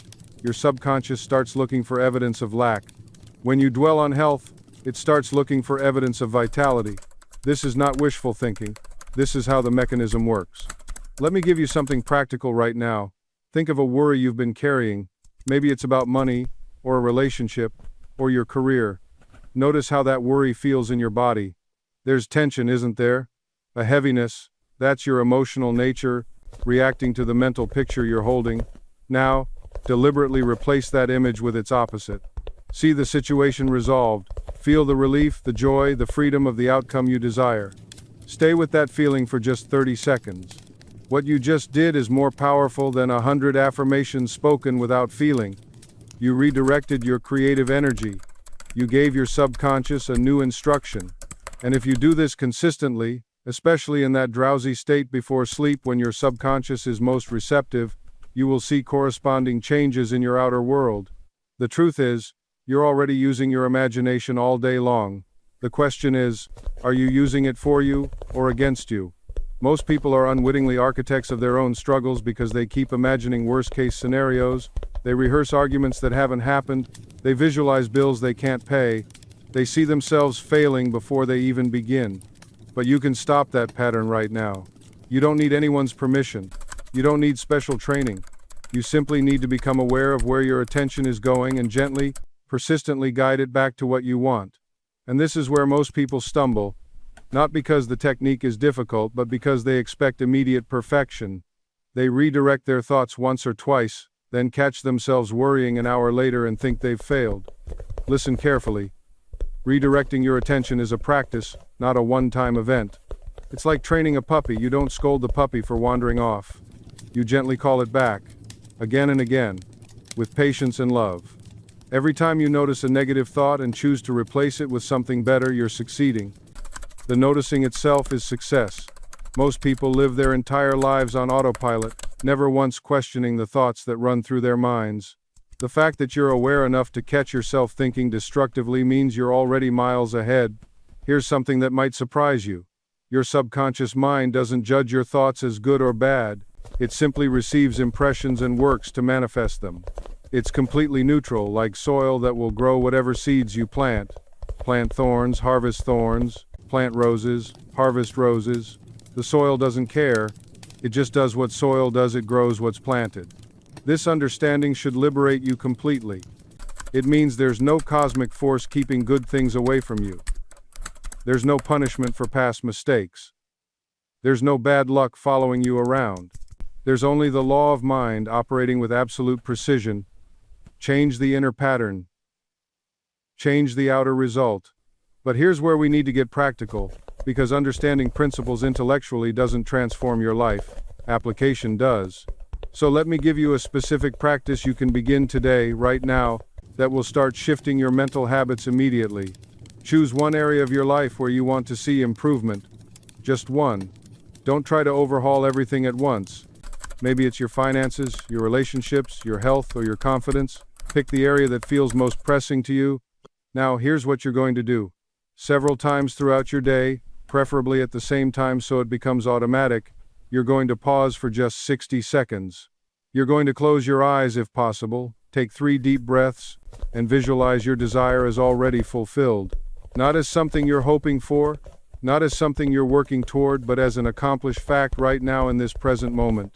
your subconscious starts looking for evidence of lack. When you dwell on health, it starts looking for evidence of vitality. This is not wishful thinking. This is how the mechanism works. Let me give you something practical right now. Think of a worry you've been carrying. Maybe it's about money, or a relationship, or your career. Notice how that worry feels in your body. There's tension, isn't there? A heaviness. That's your emotional nature, reacting to the mental picture you're holding. Now, deliberately replace that image with its opposite. See the situation resolved. Feel the relief, the joy, the freedom of the outcome you desire. Stay with that feeling for just 30 seconds. What you just did is more powerful than 100 affirmations spoken without feeling. You redirected your creative energy. You gave your subconscious a new instruction. And if you do this consistently, especially in that drowsy state before sleep when your subconscious is most receptive, you will see corresponding changes in your outer world. The truth is, you're already using your imagination all day long. The question is, are you using it for you or against you? Most people are unwittingly architects of their own struggles because they keep imagining worst-case scenarios. They rehearse arguments that haven't happened. They visualize bills they can't pay. They see themselves failing before they even begin. But you can stop that pattern right now. You don't need anyone's permission. You don't need special training. You simply need to become aware of where your attention is going and gently, persistently guide it back to what you want. And this is where most people stumble, not because the technique is difficult, but because they expect immediate perfection. They redirect their thoughts once or twice, then catch themselves worrying an hour later and think they've failed. Listen carefully. Redirecting your attention is a practice, not a one-time event. It's like training a puppy. You don't scold the puppy for wandering off. You gently call it back, again and again, with patience and love. Every time you notice a negative thought and choose to replace it with something better, you're succeeding. The noticing itself is success. Most people live their entire lives on autopilot, never once questioning the thoughts that run through their minds. The fact that you're aware enough to catch yourself thinking destructively means you're already miles ahead. Here's something that might surprise you. Your subconscious mind doesn't judge your thoughts as good or bad. It simply receives impressions and works to manifest them. It's completely neutral, like soil that will grow whatever seeds you plant. Plant thorns, harvest thorns. Plant roses, harvest roses. The soil doesn't care. It just does what soil does, it grows what's planted. This understanding should liberate you completely. It means there's no cosmic force keeping good things away from you. There's no punishment for past mistakes. There's no bad luck following you around. There's only the law of mind operating with absolute precision. Change the inner pattern. Change the outer result. But here's where we need to get practical, because understanding principles intellectually doesn't transform your life. Application does. So let me give you a specific practice you can begin today, right now, that will start shifting your mental habits immediately. Choose one area of your life where you want to see improvement. Just one. Don't try to overhaul everything at once. Maybe it's your finances, your relationships, your health, or your confidence. Pick the area that feels most pressing to you. Now, here's what you're going to do. Several times throughout your day, preferably at the same time so it becomes automatic, you're going to pause for just 60 seconds. You're going to close your eyes if possible, take 3 deep breaths, and visualize your desire as already fulfilled. Not as something you're hoping for, not as something you're working toward, but as an accomplished fact right now in this present moment.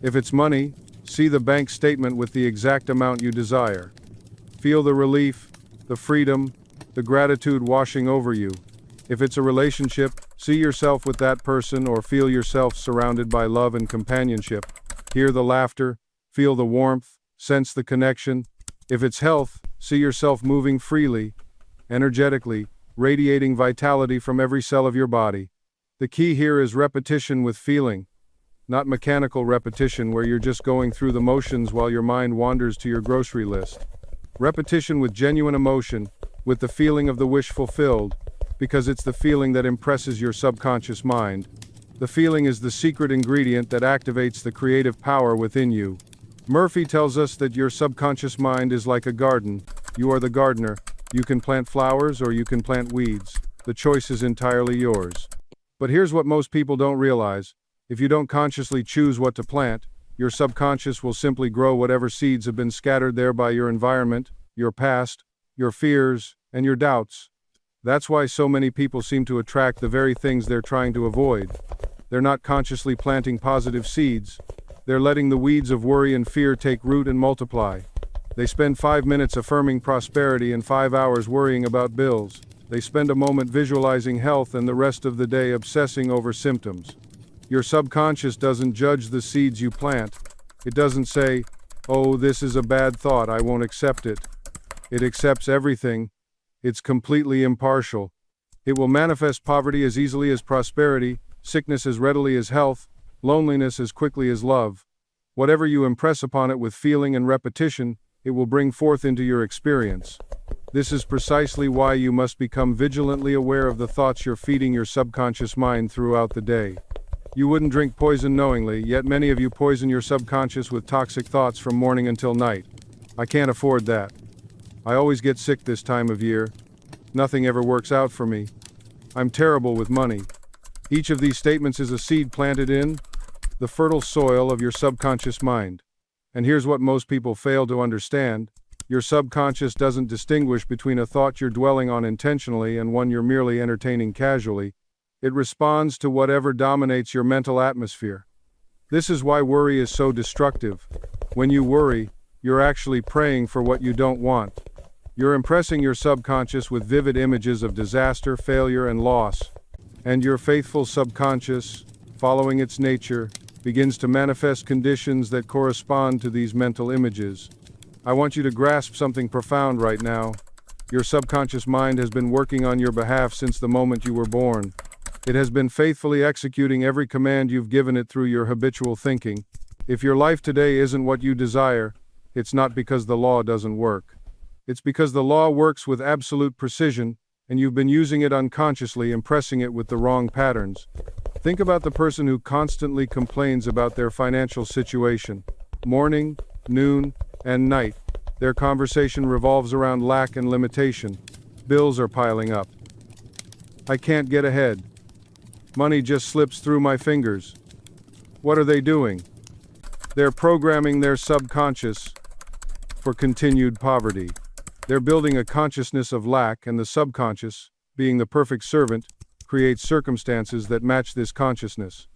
If it's money, see the bank statement with the exact amount you desire. Feel the relief, the freedom, the gratitude washing over you. If it's a relationship, see yourself with that person or feel yourself surrounded by love and companionship. Hear the laughter, feel the warmth, sense the connection. If it's health, see yourself moving freely, energetically, radiating vitality from every cell of your body. The key here is repetition with feeling, not mechanical repetition where you're just going through the motions while your mind wanders to your grocery list. Repetition with genuine emotion, with the feeling of the wish fulfilled, because it's the feeling that impresses your subconscious mind. The feeling is the secret ingredient that activates the creative power within you. Murphy tells us that your subconscious mind is like a garden. You are the gardener. You can plant flowers or you can plant weeds. The choice is entirely yours. But here's what most people don't realize. If you don't consciously choose what to plant, your subconscious will simply grow whatever seeds have been scattered there by your environment, your past, your fears, and your doubts. That's why so many people seem to attract the very things they're trying to avoid. They're not consciously planting positive seeds. They're letting the weeds of worry and fear take root and multiply. They spend 5 minutes affirming prosperity and 5 hours worrying about bills. They spend a moment visualizing health and the rest of the day obsessing over symptoms. Your subconscious doesn't judge the seeds you plant. It doesn't say, "Oh, this is a bad thought, I won't accept it." It accepts everything. It's completely impartial. It will manifest poverty as easily as prosperity, sickness as readily as health, loneliness as quickly as love. Whatever you impress upon it with feeling and repetition, it will bring forth into your experience. This is precisely why you must become vigilantly aware of the thoughts you're feeding your subconscious mind throughout the day. You wouldn't drink poison knowingly, yet many of you poison your subconscious with toxic thoughts from morning until night. I can't afford that. I always get sick this time of year. Nothing ever works out for me. I'm terrible with money. Each of these statements is a seed planted in the fertile soil of your subconscious mind. And here's what most people fail to understand. Your subconscious doesn't distinguish between a thought you're dwelling on intentionally and one you're merely entertaining casually. It responds to whatever dominates your mental atmosphere. This is why worry is so destructive. When you worry, you're actually praying for what you don't want. You're impressing your subconscious with vivid images of disaster, failure, and loss. And your faithful subconscious, following its nature, begins to manifest conditions that correspond to these mental images. I want you to grasp something profound right now. Your subconscious mind has been working on your behalf since the moment you were born. It has been faithfully executing every command you've given it through your habitual thinking. If your life today isn't what you desire, it's not because the law doesn't work. It's because the law works with absolute precision, and you've been using it unconsciously, impressing it with the wrong patterns. Think about the person who constantly complains about their financial situation. Morning, noon, and night. Their conversation revolves around lack and limitation. Bills are piling up. I can't get ahead. Money just slips through my fingers. What are they doing? They're programming their subconscious for continued poverty. They're building a consciousness of lack, and the subconscious, being the perfect servant, creates circumstances that match this consciousness.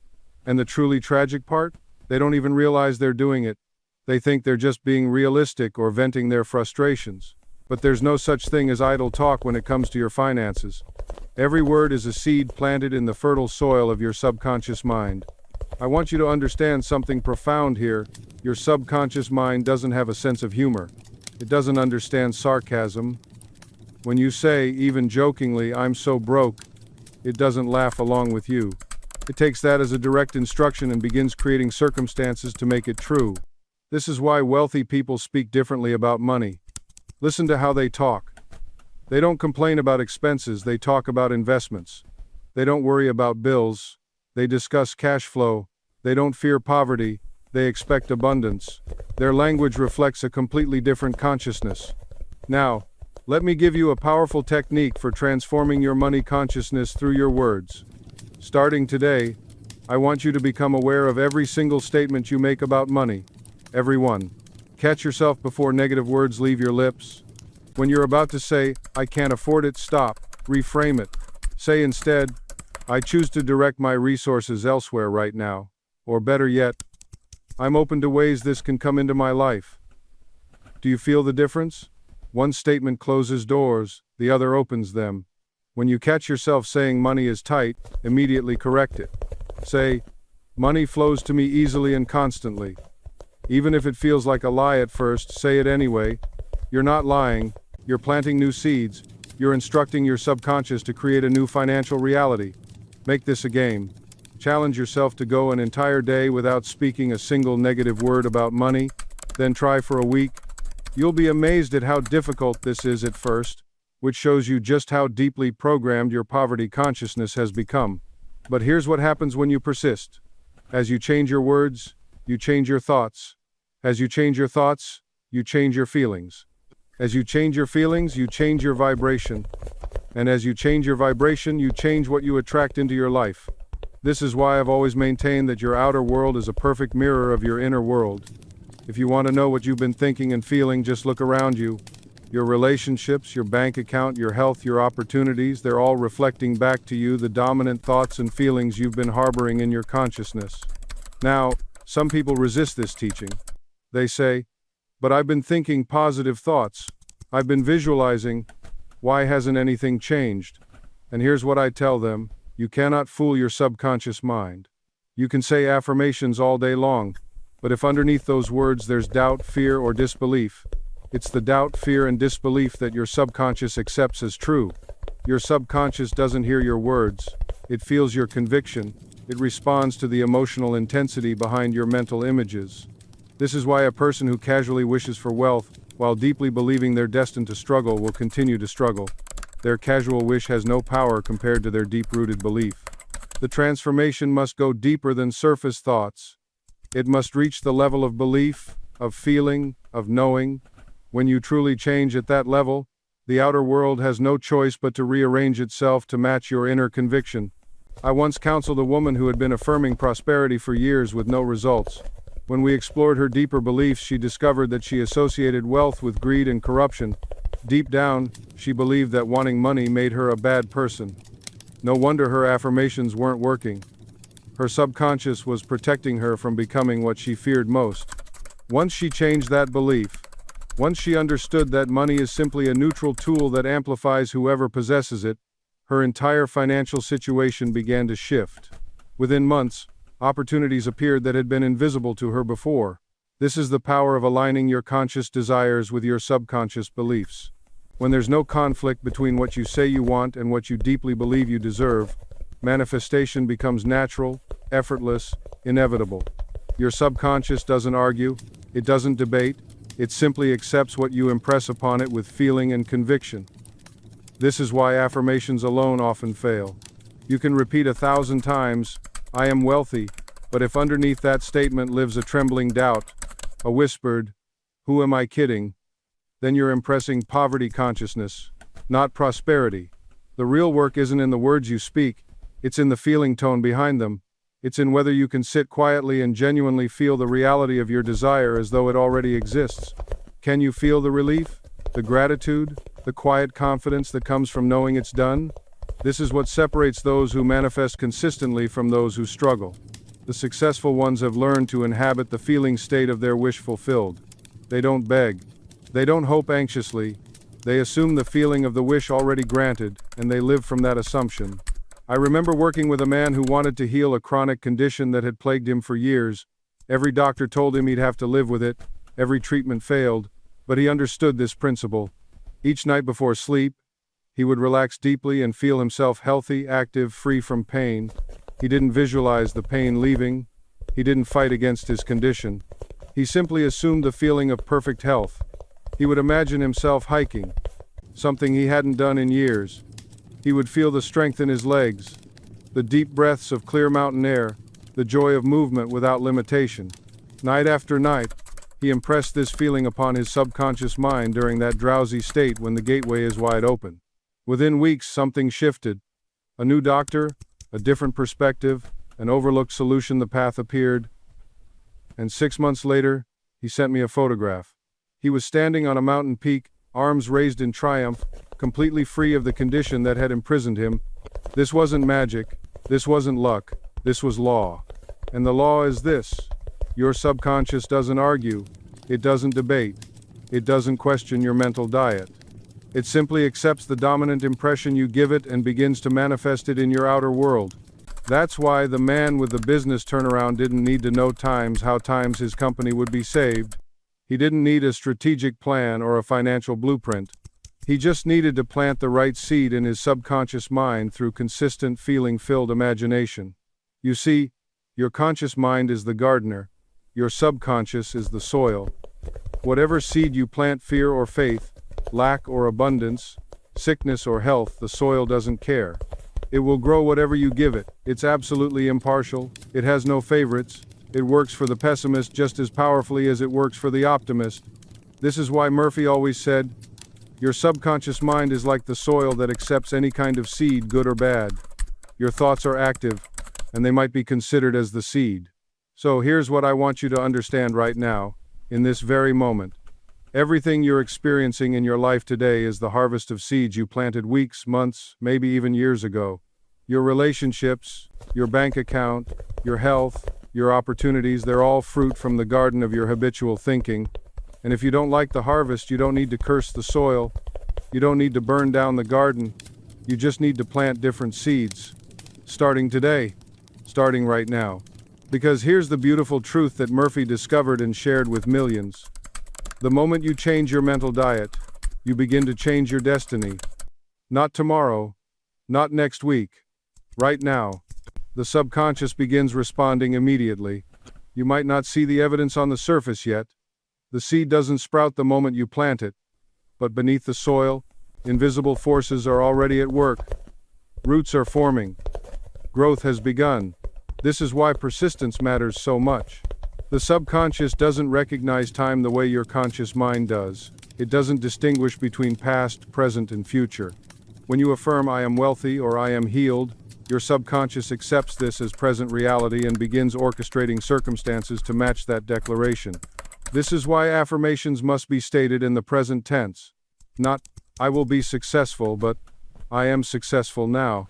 And the truly tragic part? They don't even realize they're doing it. They think they're just being realistic or venting their frustrations. But there's no such thing as idle talk when it comes to your finances. Every word is a seed planted in the fertile soil of your subconscious mind. I want you to understand something profound here. Your subconscious mind doesn't have a sense of humor. It doesn't understand sarcasm. When you say, even jokingly, "I'm so broke," it doesn't laugh along with you. It takes that as a direct instruction and begins creating circumstances to make it true. This is why wealthy people speak differently about money. Listen to how they talk. They don't complain about expenses, they talk about investments. They don't worry about bills, they discuss cash flow. They don't fear poverty, they expect abundance. Their language reflects a completely different consciousness. Now, let me give you a powerful technique for transforming your money consciousness through your words. Starting today, I want you to become aware of every single statement you make about money. Every one. Catch yourself before negative words leave your lips. When you're about to say, "I can't afford it," stop. Reframe it. Say instead, "I choose to direct my resources elsewhere right now." Or better yet, "I'm open to ways this can come into my life." Do you feel the difference? One statement closes doors, the other opens them. When you catch yourself saying money is tight, immediately correct it. Say, "Money flows to me easily and constantly." Even if it feels like a lie at first, say it anyway. You're not lying, you're planting new seeds, you're instructing your subconscious to create a new financial reality. Make this a game. Challenge yourself to go an entire day without speaking a single negative word about money, then try for a week. You'll be amazed at how difficult this is at first, which shows you just how deeply programmed your poverty consciousness has become. But here's what happens when you persist. As you change your words, you change your thoughts. As you change your thoughts, you change your feelings. As you change your feelings, you change your vibration. And as you change your vibration, you change what you attract into your life. This is why I've always maintained that your outer world is a perfect mirror of your inner world. If you want to know what you've been thinking and feeling, just look around you. Your relationships, your bank account, your health, your opportunities, they're all reflecting back to you the dominant thoughts and feelings you've been harboring in your consciousness. Now, some people resist this teaching. They say, "But I've been thinking positive thoughts. I've been visualizing. Why hasn't anything changed?" And here's what I tell them: you cannot fool your subconscious mind. You can say affirmations all day long, but if underneath those words there's doubt, fear, or disbelief, it's the doubt, fear, and disbelief that your subconscious accepts as true. Your subconscious doesn't hear your words. It feels your conviction. It responds to the emotional intensity behind your mental images. This is why a person who casually wishes for wealth, while deeply believing they're destined to struggle, will continue to struggle. Their casual wish has no power compared to their deep-rooted belief. The transformation must go deeper than surface thoughts. It must reach the level of belief, of feeling, of knowing. When you truly change at that level, the outer world has no choice but to rearrange itself to match your inner conviction. I once counseled a woman who had been affirming prosperity for years with no results. When we explored her deeper beliefs, she discovered that she associated wealth with greed and corruption. Deep down, she believed that wanting money made her a bad person. No wonder her affirmations weren't working. Her subconscious was protecting her from becoming what she feared most. Once she changed that belief, once she understood that money is simply a neutral tool that amplifies whoever possesses it, her entire financial situation began to shift. Within months, opportunities appeared that had been invisible to her before. This is the power of aligning your conscious desires with your subconscious beliefs. When there's no conflict between what you say you want and what you deeply believe you deserve, manifestation becomes natural, effortless, inevitable. Your subconscious doesn't argue, it doesn't debate, it simply accepts what you impress upon it with feeling and conviction. This is why affirmations alone often fail. You can repeat 1,000 times, "I am wealthy," but if underneath that statement lives a trembling doubt, a whispered, "Who am I kidding?" then you're impressing poverty consciousness, not prosperity. The real work isn't in the words you speak, it's in the feeling tone behind them. It's in whether you can sit quietly and genuinely feel the reality of your desire as though it already exists. Can you feel the relief, the gratitude, the quiet confidence that comes from knowing it's done? This is what separates those who manifest consistently from those who struggle. The successful ones have learned to inhabit the feeling state of their wish fulfilled. They don't beg. They don't hope anxiously. They assume the feeling of the wish already granted, and they live from that assumption. I remember working with a man who wanted to heal a chronic condition that had plagued him for years. Every doctor told him he'd have to live with it. Every treatment failed, but he understood this principle. Each night before sleep, he would relax deeply and feel himself healthy, active, free from pain. He didn't visualize the pain leaving. He didn't fight against his condition. He simply assumed the feeling of perfect health. He would imagine himself hiking, something he hadn't done in years. He would feel the strength in his legs, the deep breaths of clear mountain air, the joy of movement without limitation. Night after night, he impressed this feeling upon his subconscious mind during that drowsy state when the gateway is wide open. Within weeks, something shifted. A new doctor, a different perspective, an overlooked solution. The path appeared. And 6 months later, he sent me a photograph. He was standing on a mountain peak, arms raised in triumph, completely free of the condition that had imprisoned him. This wasn't magic. This wasn't luck. This was law. And the law is this: your subconscious doesn't argue. It doesn't debate. It doesn't question your mental diet. It simply accepts the dominant impression you give it and begins to manifest it in your outer world. That's why the man with the business turnaround didn't need to know how times his company would be saved. He didn't need a strategic plan or a financial blueprint. He just needed to plant the right seed in his subconscious mind through consistent feeling-filled imagination. You see, your conscious mind is the gardener. Your subconscious is the soil. Whatever seed you plant, fear or faith, lack or abundance, sickness or health, the soil doesn't care. It will grow whatever you give it. It's absolutely impartial. It has no favorites. It works for the pessimist just as powerfully as it works for the optimist. This is why Murphy always said, your subconscious mind is like the soil that accepts any kind of seed, good or bad. Your thoughts are active, and they might be considered as the seed. So here's what I want you to understand right now, in this very moment. Everything you're experiencing in your life today is the harvest of seeds you planted weeks, months, maybe even years ago. Your relationships, your bank account, your health, your opportunities, they're all fruit from the garden of your habitual thinking. And if you don't like the harvest, you don't need to curse the soil. You don't need to burn down the garden. You just need to plant different seeds. Starting today. Starting right now. Because here's the beautiful truth that Murphy discovered and shared with millions. The moment you change your mental diet, you begin to change your destiny. Not tomorrow, not next week, right now. The subconscious begins responding immediately. You might not see the evidence on the surface yet. The seed doesn't sprout the moment you plant it, but beneath the soil, invisible forces are already at work. Roots are forming. Growth has begun. This is why persistence matters so much. The subconscious doesn't recognize time the way your conscious mind does. It doesn't distinguish between past, present, and future. When you affirm, I am wealthy or I am healed, your subconscious accepts this as present reality and begins orchestrating circumstances to match that declaration. This is why affirmations must be stated in the present tense. Not, I will be successful, but I am successful now.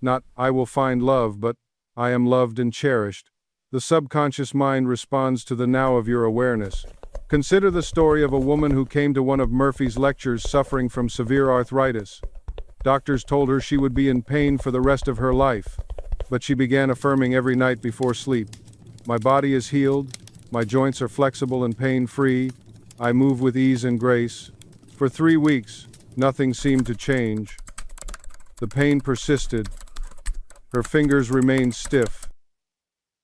Not, I will find love, but I am loved and cherished. The subconscious mind responds to the now of your awareness. Consider the story of a woman who came to one of Murphy's lectures suffering from severe arthritis. Doctors told her she would be in pain for the rest of her life, but she began affirming every night before sleep. My body is healed, my joints are flexible and pain-free, I move with ease and grace. For 3 weeks, nothing seemed to change. The pain persisted. Her fingers remained stiff.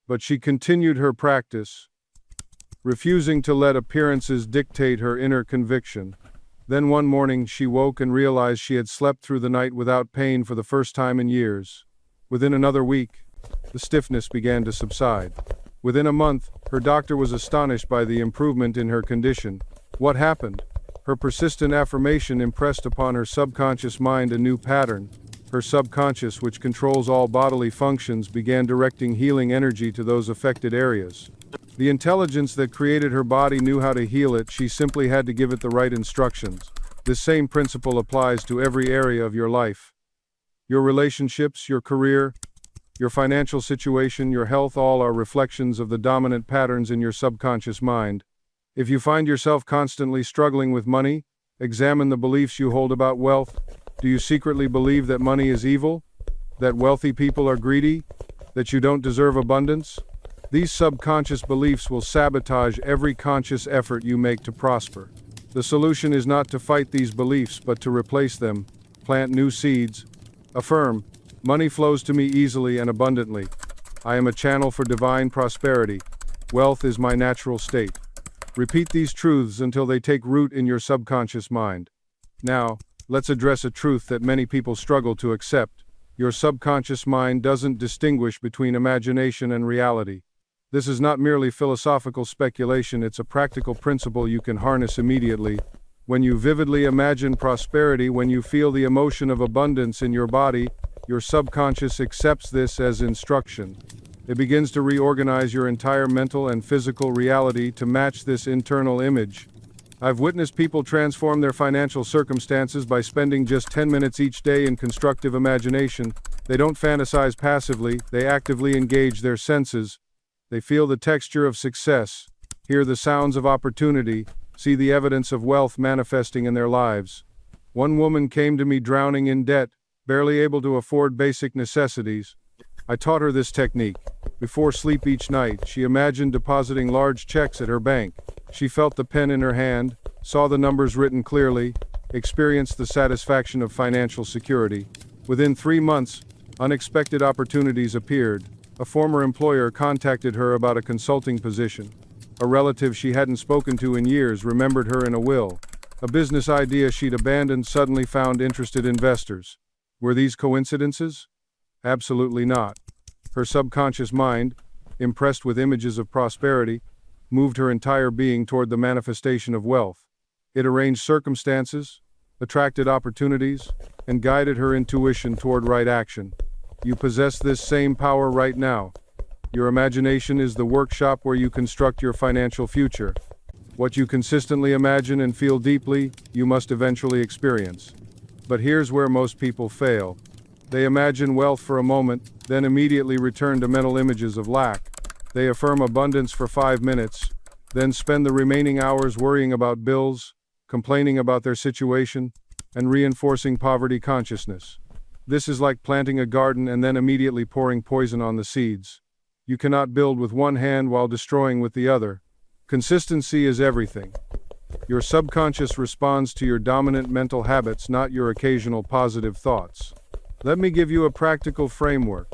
But she continued her practice, refusing to let appearances dictate her inner conviction. Then one morning she woke and realized she had slept through the night without pain for the first time in years. Within another week, the stiffness began to subside. Within a month, her doctor was astonished by the improvement in her condition. What happened? Her persistent affirmation impressed upon her subconscious mind a new pattern. Her subconscious, which controls all bodily functions, began directing healing energy to those affected areas. The intelligence that created her body knew how to heal it, she simply had to give it the right instructions. This same principle applies to every area of your life. Your relationships, your career, your financial situation, your health, all are reflections of the dominant patterns in your subconscious mind. If you find yourself constantly struggling with money, examine the beliefs you hold about wealth. Do you secretly believe that money is evil? That wealthy people are greedy? That you don't deserve abundance? These subconscious beliefs will sabotage every conscious effort you make to prosper. The solution is not to fight these beliefs, but to replace them. Plant new seeds. Affirm, money flows to me easily and abundantly. I am a channel for divine prosperity. Wealth is my natural state. Repeat these truths until they take root in your subconscious mind. Now, let's address a truth that many people struggle to accept. Your subconscious mind doesn't distinguish between imagination and reality. This is not merely philosophical speculation, it's a practical principle you can harness immediately. When you vividly imagine prosperity, when you feel the emotion of abundance in your body, your subconscious accepts this as instruction. It begins to reorganize your entire mental and physical reality to match this internal image. I've witnessed people transform their financial circumstances by spending just 10 minutes each day in constructive imagination. They don't fantasize passively, they actively engage their senses. They feel the texture of success, hear the sounds of opportunity, see the evidence of wealth manifesting in their lives. One woman came to me drowning in debt, barely able to afford basic necessities. I taught her this technique. Before sleep each night, she imagined depositing large checks at her bank. She felt the pen in her hand, saw the numbers written clearly, experienced the satisfaction of financial security. Within 3 months, unexpected opportunities appeared. A former employer contacted her about a consulting position. A relative she hadn't spoken to in years remembered her in a will. A business idea she'd abandoned suddenly found interested investors. Were these coincidences? Absolutely not. Her subconscious mind, impressed with images of prosperity, moved her entire being toward the manifestation of wealth. It arranged circumstances, attracted opportunities, and guided her intuition toward right action. You possess this same power right now. Your imagination is the workshop where you construct your financial future. What you consistently imagine and feel deeply, you must eventually experience. But here's where most people fail. They imagine wealth for a moment, then immediately return to mental images of lack. They affirm abundance for 5 minutes, then spend the remaining hours worrying about bills, complaining about their situation, and reinforcing poverty consciousness. This is like planting a garden and then immediately pouring poison on the seeds. You cannot build with one hand while destroying with the other. Consistency is everything. Your subconscious responds to your dominant mental habits, not your occasional positive thoughts. Let me give you a practical framework.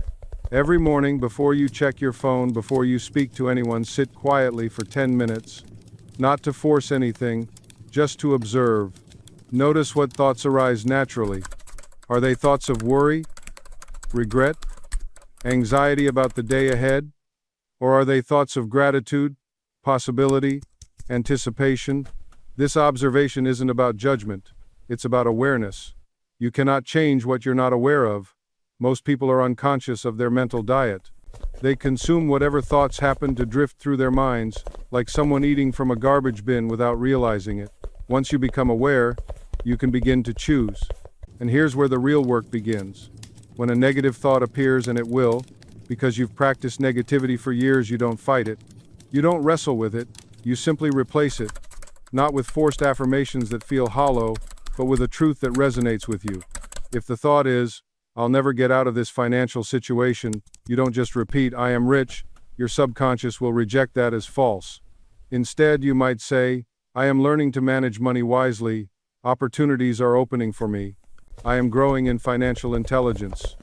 Every morning, before you check your phone, before you speak to anyone, sit quietly for 10 minutes. Not to force anything, just to observe. Notice what thoughts arise naturally. Are they thoughts of worry, regret, anxiety about the day ahead? Or are they thoughts of gratitude, possibility, anticipation? This observation isn't about judgment, it's about awareness. You cannot change what you're not aware of. Most people are unconscious of their mental diet. They consume whatever thoughts happen to drift through their minds, like someone eating from a garbage bin without realizing it. Once you become aware, you can begin to choose. And here's where the real work begins. When a negative thought appears, and it will, because you've practiced negativity for years, you don't fight it. You don't wrestle with it, you simply replace it. Not with forced affirmations that feel hollow, but with a truth that resonates with you. If the thought is, I'll never get out of this financial situation, you don't just repeat, I am rich. Your subconscious will reject that as false. Instead, you might say, I am learning to manage money wisely. Opportunities are opening for me. I am growing in financial intelligence.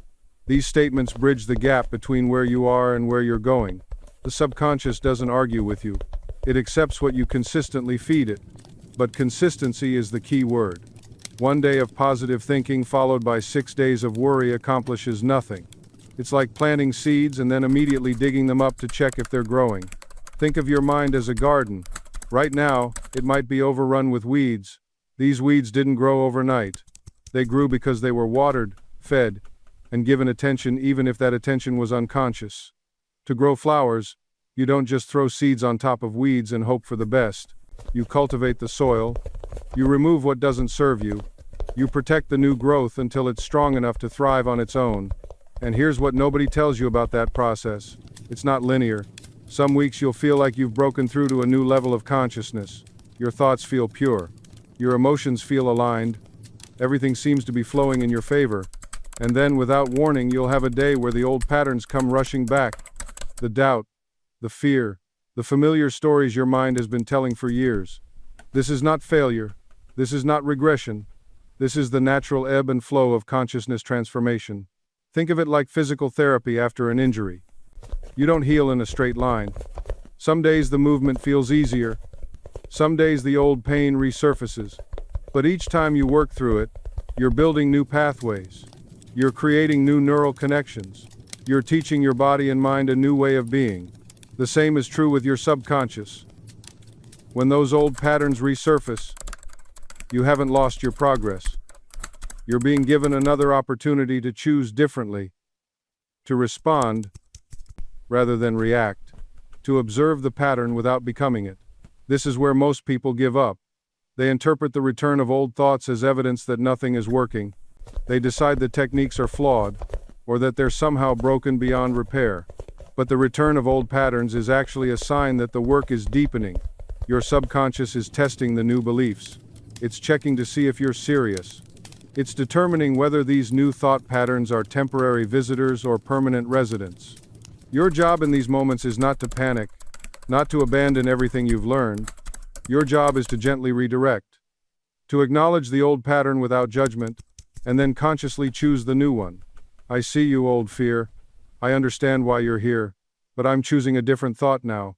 These statements bridge the gap between where you are and where you're going. The subconscious doesn't argue with you. It accepts what you consistently feed it. But consistency is the key word. One day of positive thinking followed by 6 days of worry accomplishes nothing. It's like planting seeds and then immediately digging them up to check if they're growing. Think of your mind as a garden. Right now, it might be overrun with weeds. These weeds didn't grow overnight. They grew because they were watered, fed, and given attention, even if that attention was unconscious. To grow flowers, you don't just throw seeds on top of weeds and hope for the best. You cultivate the soil. You remove what doesn't serve you. You protect the new growth until it's strong enough to thrive on its own. And here's what nobody tells you about that process. It's not linear. Some weeks you'll feel like you've broken through to a new level of consciousness. Your thoughts feel pure. Your emotions feel aligned. Everything seems to be flowing in your favor. And then, without warning, you'll have a day where the old patterns come rushing back. The doubt, the fear, the familiar stories your mind has been telling for years. This is not failure. This is not regression. This is the natural ebb and flow of consciousness transformation. Think of it like physical therapy after an injury. You don't heal in a straight line. Some days the movement feels easier. Some days the old pain resurfaces. But each time you work through it, you're building new pathways. You're creating new neural connections. You're teaching your body and mind a new way of being. The same is true with your subconscious. When those old patterns resurface, you haven't lost your progress. You're being given another opportunity to choose differently, to respond rather than react, to observe the pattern without becoming it. This is where most people give up. They interpret the return of old thoughts as evidence that nothing is working. They decide the techniques are flawed, or that they're somehow broken beyond repair. But the return of old patterns is actually a sign that the work is deepening. Your subconscious is testing the new beliefs. It's checking to see if you're serious. It's determining whether these new thought patterns are temporary visitors or permanent residents. Your job in these moments is not to panic, not to abandon everything you've learned. Your job is to gently redirect, to acknowledge the old pattern without judgment, and then consciously choose the new one. I see you, old fear. I understand why you're here, but I'm choosing a different thought now.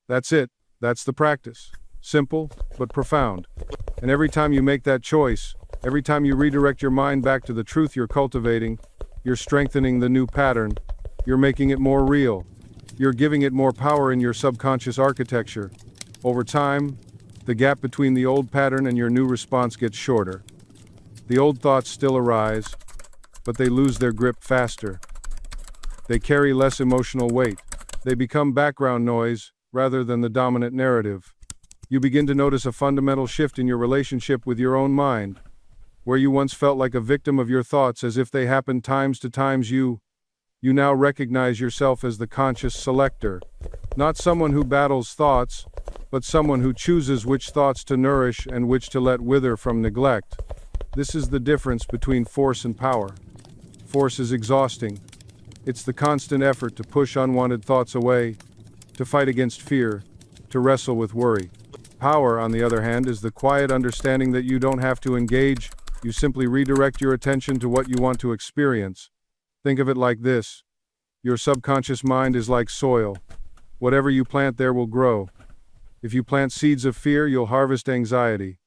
That's it. That's the practice. Simple, but profound. And every time you make that choice, every time you redirect your mind back to the truth you're cultivating, you're strengthening the new pattern. You're making it more real. You're giving it more power in your subconscious architecture. Over time, the gap between the old pattern and your new response gets shorter. The old thoughts still arise, but they lose their grip faster. They carry less emotional weight. They become background noise rather than the dominant narrative. You begin to notice a fundamental shift in your relationship with your own mind. Where you once felt like a victim of your thoughts as if they happened times to times, you now recognize yourself as the conscious selector. Not someone who battles thoughts, but someone who chooses which thoughts to nourish and which to let wither from neglect. This is the difference between force and power. Force is exhausting. It's the constant effort to push unwanted thoughts away, to fight against fear, to wrestle with worry. Power, on the other hand, is the quiet understanding that you don't have to engage, you simply redirect your attention to what you want to experience. Think of it like this. Your subconscious mind is like soil. Whatever you plant there will grow. If you plant seeds of fear, you'll harvest anxiety.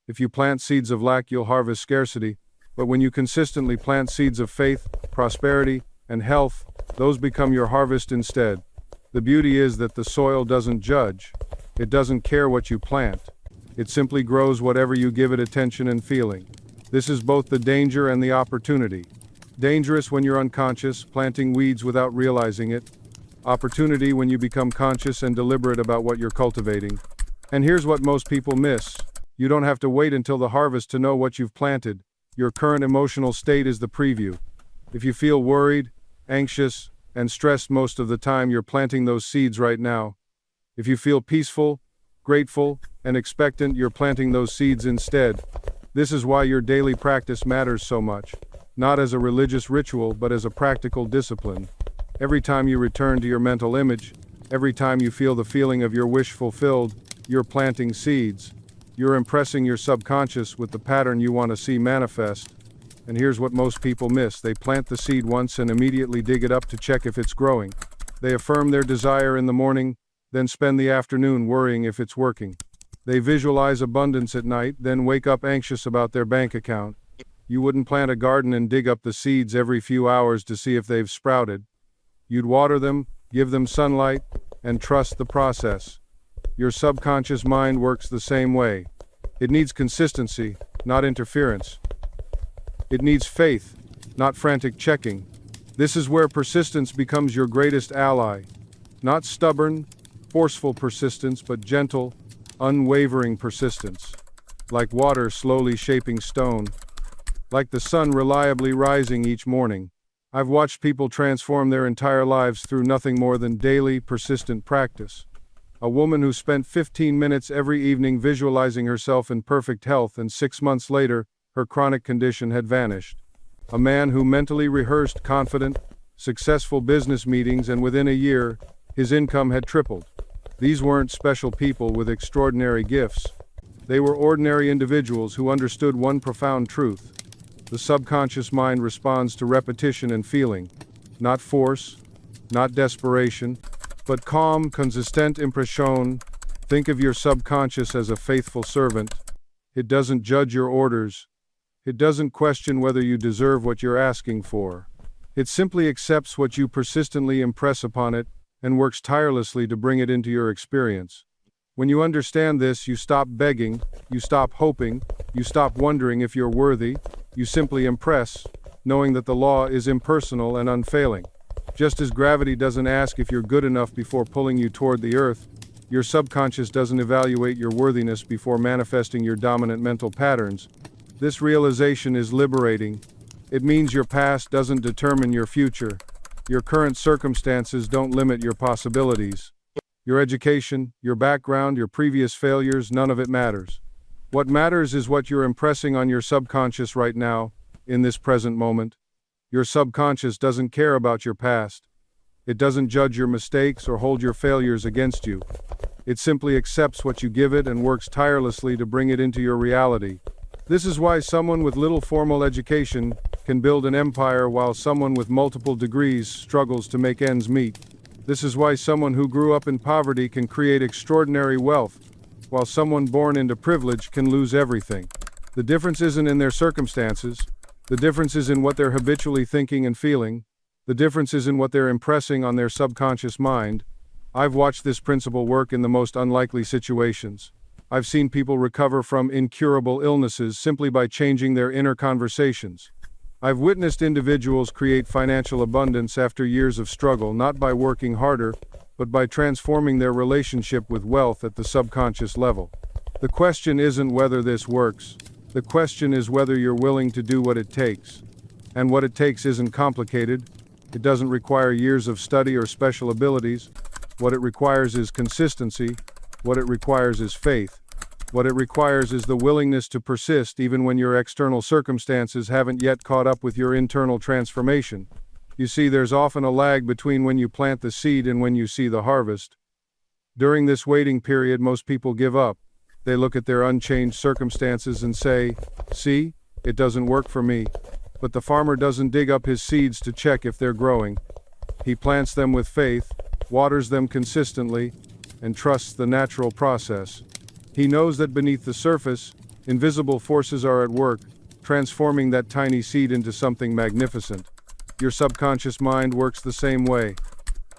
If you plant seeds of lack, you'll harvest scarcity. But when you consistently plant seeds of faith, prosperity, and health, those become your harvest instead. The beauty is that the soil doesn't judge. It doesn't care what you plant. It simply grows whatever you give it attention and feeling. This is both the danger and the opportunity. Dangerous when you're unconscious, planting weeds without realizing it. Opportunity when you become conscious and deliberate about what you're cultivating. And here's what most people miss. You don't have to wait until the harvest to know what you've planted. Your current emotional state is the preview. If you feel worried, anxious, and stressed most of the time, you're planting those seeds right now. If you feel peaceful, grateful, and expectant, you're planting those seeds instead. This is why your daily practice matters so much. Not as a religious ritual, but as a practical discipline. Every time you return to your mental image, every time you feel the feeling of your wish fulfilled, you're planting seeds. You're impressing your subconscious with the pattern you want to see manifest. And here's what most people miss. They plant the seed once and immediately dig it up to check if it's growing. They affirm their desire in the morning, then spend the afternoon worrying if it's working. They visualize abundance at night, then wake up anxious about their bank account. You wouldn't plant a garden and dig up the seeds every few hours to see if they've sprouted. You'd water them, give them sunlight, and trust the process. Your subconscious mind works the same way. It needs consistency, not interference. It needs faith, not frantic checking. This is where persistence becomes your greatest ally. Not stubborn, forceful persistence, but gentle, unwavering persistence. Like water slowly shaping stone. like the sun reliably rising each morning. I've watched people transform their entire lives through nothing more than daily, persistent practice. A woman who spent 15 minutes every evening visualizing herself in perfect health, and 6 months later, her chronic condition had vanished. A man who mentally rehearsed confident, successful business meetings, and within a year, his income had tripled. These weren't special people with extraordinary gifts. They were ordinary individuals who understood one profound truth. The subconscious mind responds to repetition and feeling, not force, not desperation, but calm, consistent impression. Think of your subconscious as a faithful servant. It doesn't judge your orders. It doesn't question whether you deserve what you're asking for. It simply accepts what you persistently impress upon it and works tirelessly to bring it into your experience. When you understand this, you stop begging, you stop hoping, you stop wondering if you're worthy, you simply impress, knowing that the law is impersonal and unfailing. Just as gravity doesn't ask if you're good enough before pulling you toward the earth, your subconscious doesn't evaluate your worthiness before manifesting your dominant mental patterns. This realization is liberating. It means your past doesn't determine your future. Your current circumstances don't limit your possibilities. Your education, your background, your previous failures, none of it matters. What matters is what you're impressing on your subconscious right now, in this present moment. Your subconscious doesn't care about your past. It doesn't judge your mistakes or hold your failures against you. It simply accepts what you give it and works tirelessly to bring it into your reality. This is why someone with little formal education can build an empire while someone with multiple degrees struggles to make ends meet. This is why someone who grew up in poverty can create extraordinary wealth, while someone born into privilege can lose everything. The difference isn't in their circumstances. The difference is in what they're habitually thinking and feeling. The difference is in what they're impressing on their subconscious mind. I've watched this principle work in the most unlikely situations. I've seen people recover from incurable illnesses simply by changing their inner conversations. I've witnessed individuals create financial abundance after years of struggle, not by working harder, but by transforming their relationship with wealth at the subconscious level. The question isn't whether this works. The question is whether you're willing to do what it takes. And what it takes isn't complicated. It doesn't require years of study or special abilities. What it requires is consistency. What it requires is faith. What it requires is the willingness to persist even when your external circumstances haven't yet caught up with your internal transformation. You see, there's often a lag between when you plant the seed and when you see the harvest. During this waiting period, most people give up. They look at their unchanged circumstances and say, "See, it doesn't work for me." But the farmer doesn't dig up his seeds to check if they're growing. He plants them with faith, waters them consistently, and trusts the natural process. He knows that beneath the surface, invisible forces are at work, transforming that tiny seed into something magnificent. Your subconscious mind works the same way.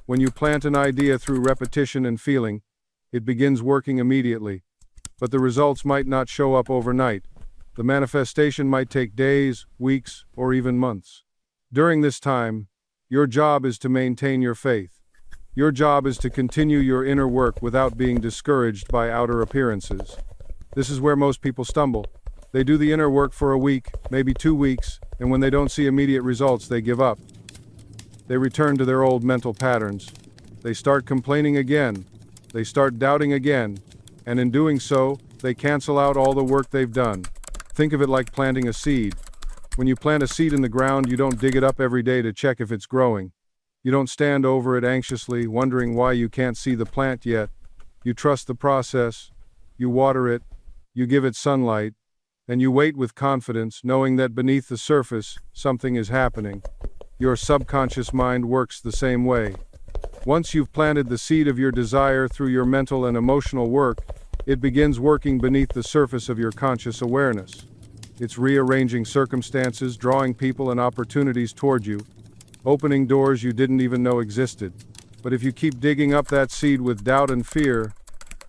When you plant an idea through repetition and feeling, it begins working immediately. But the results might not show up overnight. The manifestation might take days, weeks, or even months. During this time, your job is to maintain your faith. Your job is to continue your inner work without being discouraged by outer appearances. This is where most people stumble. They do the inner work for a week, maybe 2 weeks, and when they don't see immediate results, they give up. They return to their old mental patterns. They start complaining again. They start doubting again. And in doing so, they cancel out all the work they've done. Think of it like planting a seed. When you plant a seed in the ground, you don't dig it up every day to check if it's growing. You don't stand over it anxiously, wondering why you can't see the plant yet. You trust the process. You water it. You give it sunlight. And you wait with confidence, knowing that beneath the surface, something is happening. Your subconscious mind works the same way. Once you've planted the seed of your desire through your mental and emotional work, it begins working beneath the surface of your conscious awareness. It's rearranging circumstances, drawing people and opportunities toward you, opening doors you didn't even know existed. But if you keep digging up that seed with doubt and fear,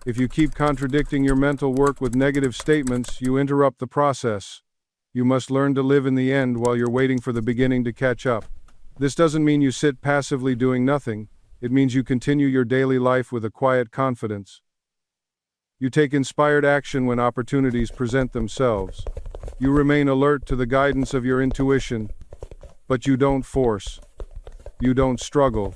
if you keep contradicting your mental work with negative statements, you interrupt the process. You must learn to live in the end while you're waiting for the beginning to catch up. This doesn't mean you sit passively doing nothing. It means you continue your daily life with a quiet confidence. You take inspired action when opportunities present themselves. You remain alert to the guidance of your intuition, but you don't force. You don't struggle.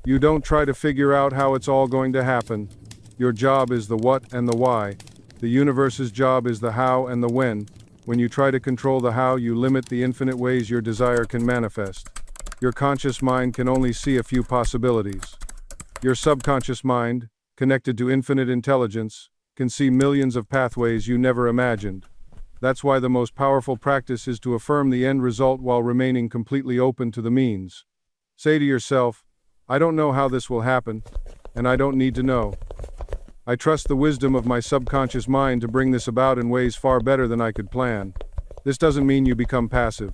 You don't try to figure out how it's all going to happen. Your job is the what and the why. The universe's job is the how and the when. When you try to control the how, you limit the infinite ways your desire can manifest. Your conscious mind can only see a few possibilities. Your subconscious mind, connected to infinite intelligence, can see millions of pathways you never imagined. That's why the most powerful practice is to affirm the end result while remaining completely open to the means. Say to yourself, I don't know how this will happen, and I don't need to know. I trust the wisdom of my subconscious mind to bring this about in ways far better than I could plan. This doesn't mean you become passive.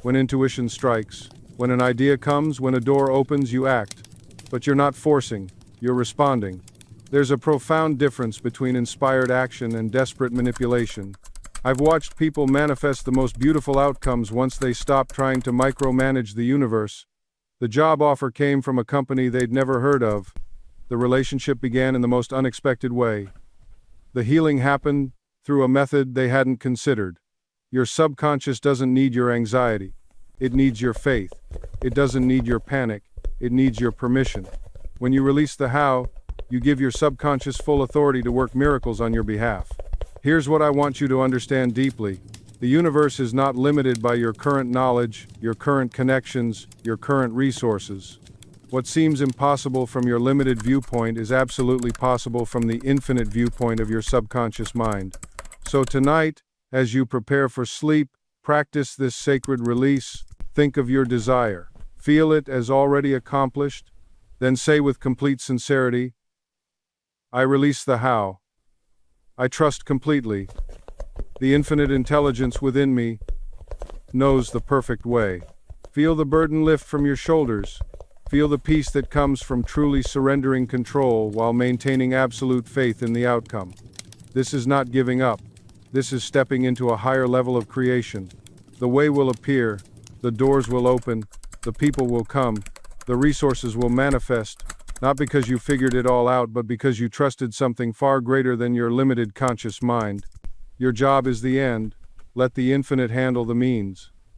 When intuition strikes, when an idea comes, when a door opens, you act. But you're not forcing, you're responding. There's a profound difference between inspired action and desperate manipulation. I've watched people manifest the most beautiful outcomes once they stopped trying to micromanage the universe. The job offer came from a company they'd never heard of. The relationship began in the most unexpected way. The healing happened through a method they hadn't considered. Your subconscious doesn't need your anxiety. It needs your faith. It doesn't need your panic. It needs your permission. When you release the how, you give your subconscious full authority to work miracles on your behalf. Here's what I want you to understand deeply. The universe is not limited by your current knowledge, your current connections, your current resources. What seems impossible from your limited viewpoint is absolutely possible from the infinite viewpoint of your subconscious mind. So tonight, as you prepare for sleep, practice this sacred release. Think of your desire. Feel it as already accomplished. Then say with complete sincerity, I release the how. I trust completely. The infinite intelligence within me knows the perfect way. Feel the burden lift from your shoulders. Feel the peace that comes from truly surrendering control while maintaining absolute faith in the outcome. This is not giving up. This is stepping into a higher level of creation. The way will appear, the doors will open, the people will come, the resources will manifest, not because you figured it all out, but because you trusted something far greater than your limited conscious mind. Your job is the end. Let the infinite handle the means.